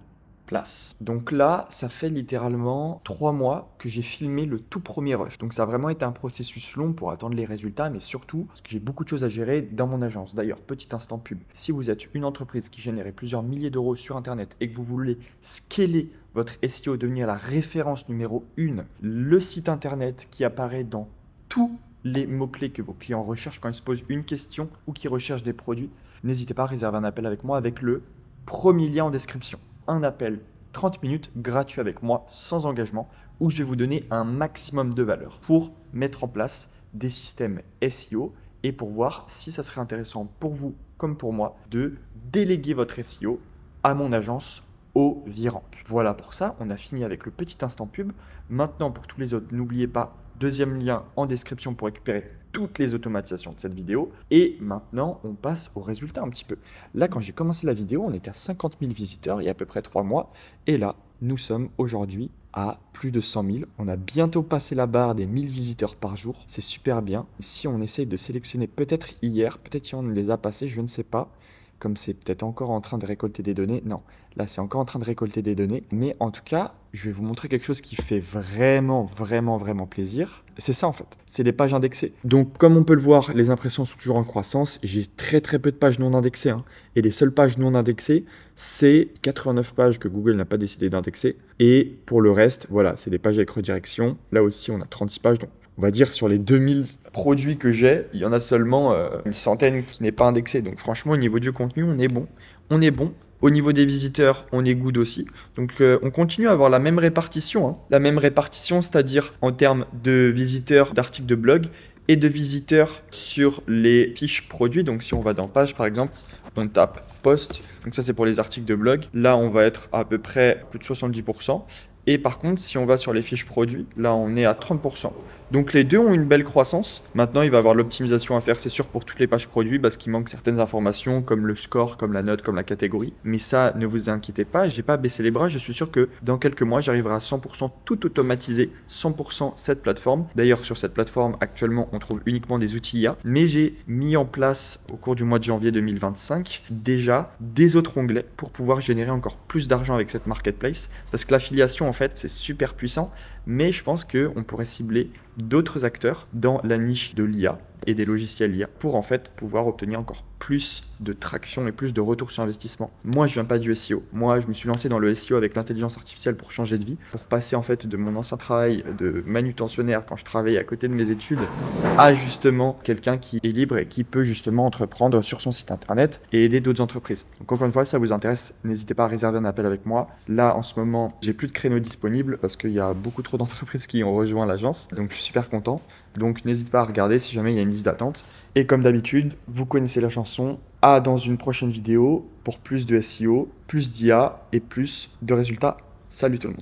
place. Donc là, ça fait littéralement 3 mois que j'ai filmé le tout premier rush. Donc ça a vraiment été un processus long pour attendre les résultats, mais surtout parce que j'ai beaucoup de choses à gérer dans mon agence. D'ailleurs, petit instant pub, si vous êtes une entreprise qui génère plusieurs milliers d'euros sur Internet et que vous voulez scaler votre SEO, devenir la référence numéro 1, le site Internet qui apparaît dans tous les mots-clés que vos clients recherchent quand ils se posent une question ou qu'ils recherchent des produits, n'hésitez pas à réserver un appel avec moi avec le premier lien en description. Un appel 30 minutes gratuit avec moi sans engagement où je vais vous donner un maximum de valeur pour mettre en place des systèmes SEO et pour voir si ça serait intéressant pour vous comme pour moi de déléguer votre SEO à mon agence au Virank. Voilà pour ça, on a fini avec le petit instant pub. Maintenant pour tous les autres, n'oubliez pas, deuxième lien en description pour récupérer toutes les automatisations de cette vidéo. Et maintenant, on passe aux résultats un petit peu. Là, quand j'ai commencé la vidéo, on était à 50 000 visiteurs il y a à peu près 3 mois. Et là, nous sommes aujourd'hui à plus de 100 000. On a bientôt passé la barre des 1000 visiteurs par jour. C'est super bien. Si on essaye de sélectionner peut-être hier, peut-être qu'on les a passés, je ne sais pas. Comme c'est peut-être encore en train de récolter des données. Non, là c'est encore en train de récolter des données. Mais en tout cas, je vais vous montrer quelque chose qui fait vraiment plaisir. C'est ça en fait, c'est les pages indexées. Donc comme on peut le voir, les impressions sont toujours en croissance. J'ai très peu de pages non indexées. Hein. Et les seules pages non indexées, c'est 89 pages que Google n'a pas décidé d'indexer. Et pour le reste, voilà, c'est des pages avec redirection. Là aussi, on a 36 pages. Donc on va dire sur les 2000 produits que j'ai, il y en a seulement une centaine qui n'est pas indexée. Donc franchement, au niveau du contenu, on est bon. On est bon. Au niveau des visiteurs, on est good aussi. Donc on continue à avoir la même répartition. Hein. La même répartition, c'est-à-dire en termes de visiteurs d'articles de blog et de visiteurs sur les fiches produits. Donc si on va dans page par exemple, on tape post. Donc ça c'est pour les articles de blog. Là on va être à peu près plus de 70%. Et par contre, si on va sur les fiches produits, là on est à 30%. Donc les deux ont une belle croissance. Maintenant, il va y avoir l'optimisation à faire, c'est sûr, pour toutes les pages produits parce qu'il manque certaines informations comme le score, comme la note, comme la catégorie. Mais ça, ne vous inquiétez pas, je n'ai pas baissé les bras. Je suis sûr que dans quelques mois, j'arriverai à 100% tout automatisé, 100% cette plateforme. D'ailleurs, sur cette plateforme, actuellement, on trouve uniquement des outils IA. Mais j'ai mis en place au cours du mois de janvier 2025 déjà des autres onglets pour pouvoir générer encore plus d'argent avec cette marketplace. Parce que l'affiliation, en fait, c'est super puissant. Mais je pense qu'on pourrait cibler d'autres acteurs dans la niche de l'IA et des logiciels IA pour en fait pouvoir obtenir encore plus de traction et plus de retour sur investissement. Moi, je viens pas du SEO. Moi, je me suis lancé dans le SEO avec l'intelligence artificielle pour changer de vie, pour passer en fait de mon ancien travail de manutentionnaire quand je travaillais à côté de mes études à justement quelqu'un qui est libre et qui peut justement entreprendre sur son site internet et aider d'autres entreprises. Donc encore une fois, si ça vous intéresse, n'hésitez pas à réserver un appel avec moi. Là, en ce moment, j'ai plus de créneaux disponibles parce qu'il y a beaucoup trop d'entreprises qui ont rejoint l'agence. Donc je suis super content. Donc n'hésite pas à regarder si jamais il y a une liste d'attente. Et comme d'habitude, vous connaissez la chanson. À dans une prochaine vidéo pour plus de SEO, plus d'IA et plus de résultats. Salut tout le monde.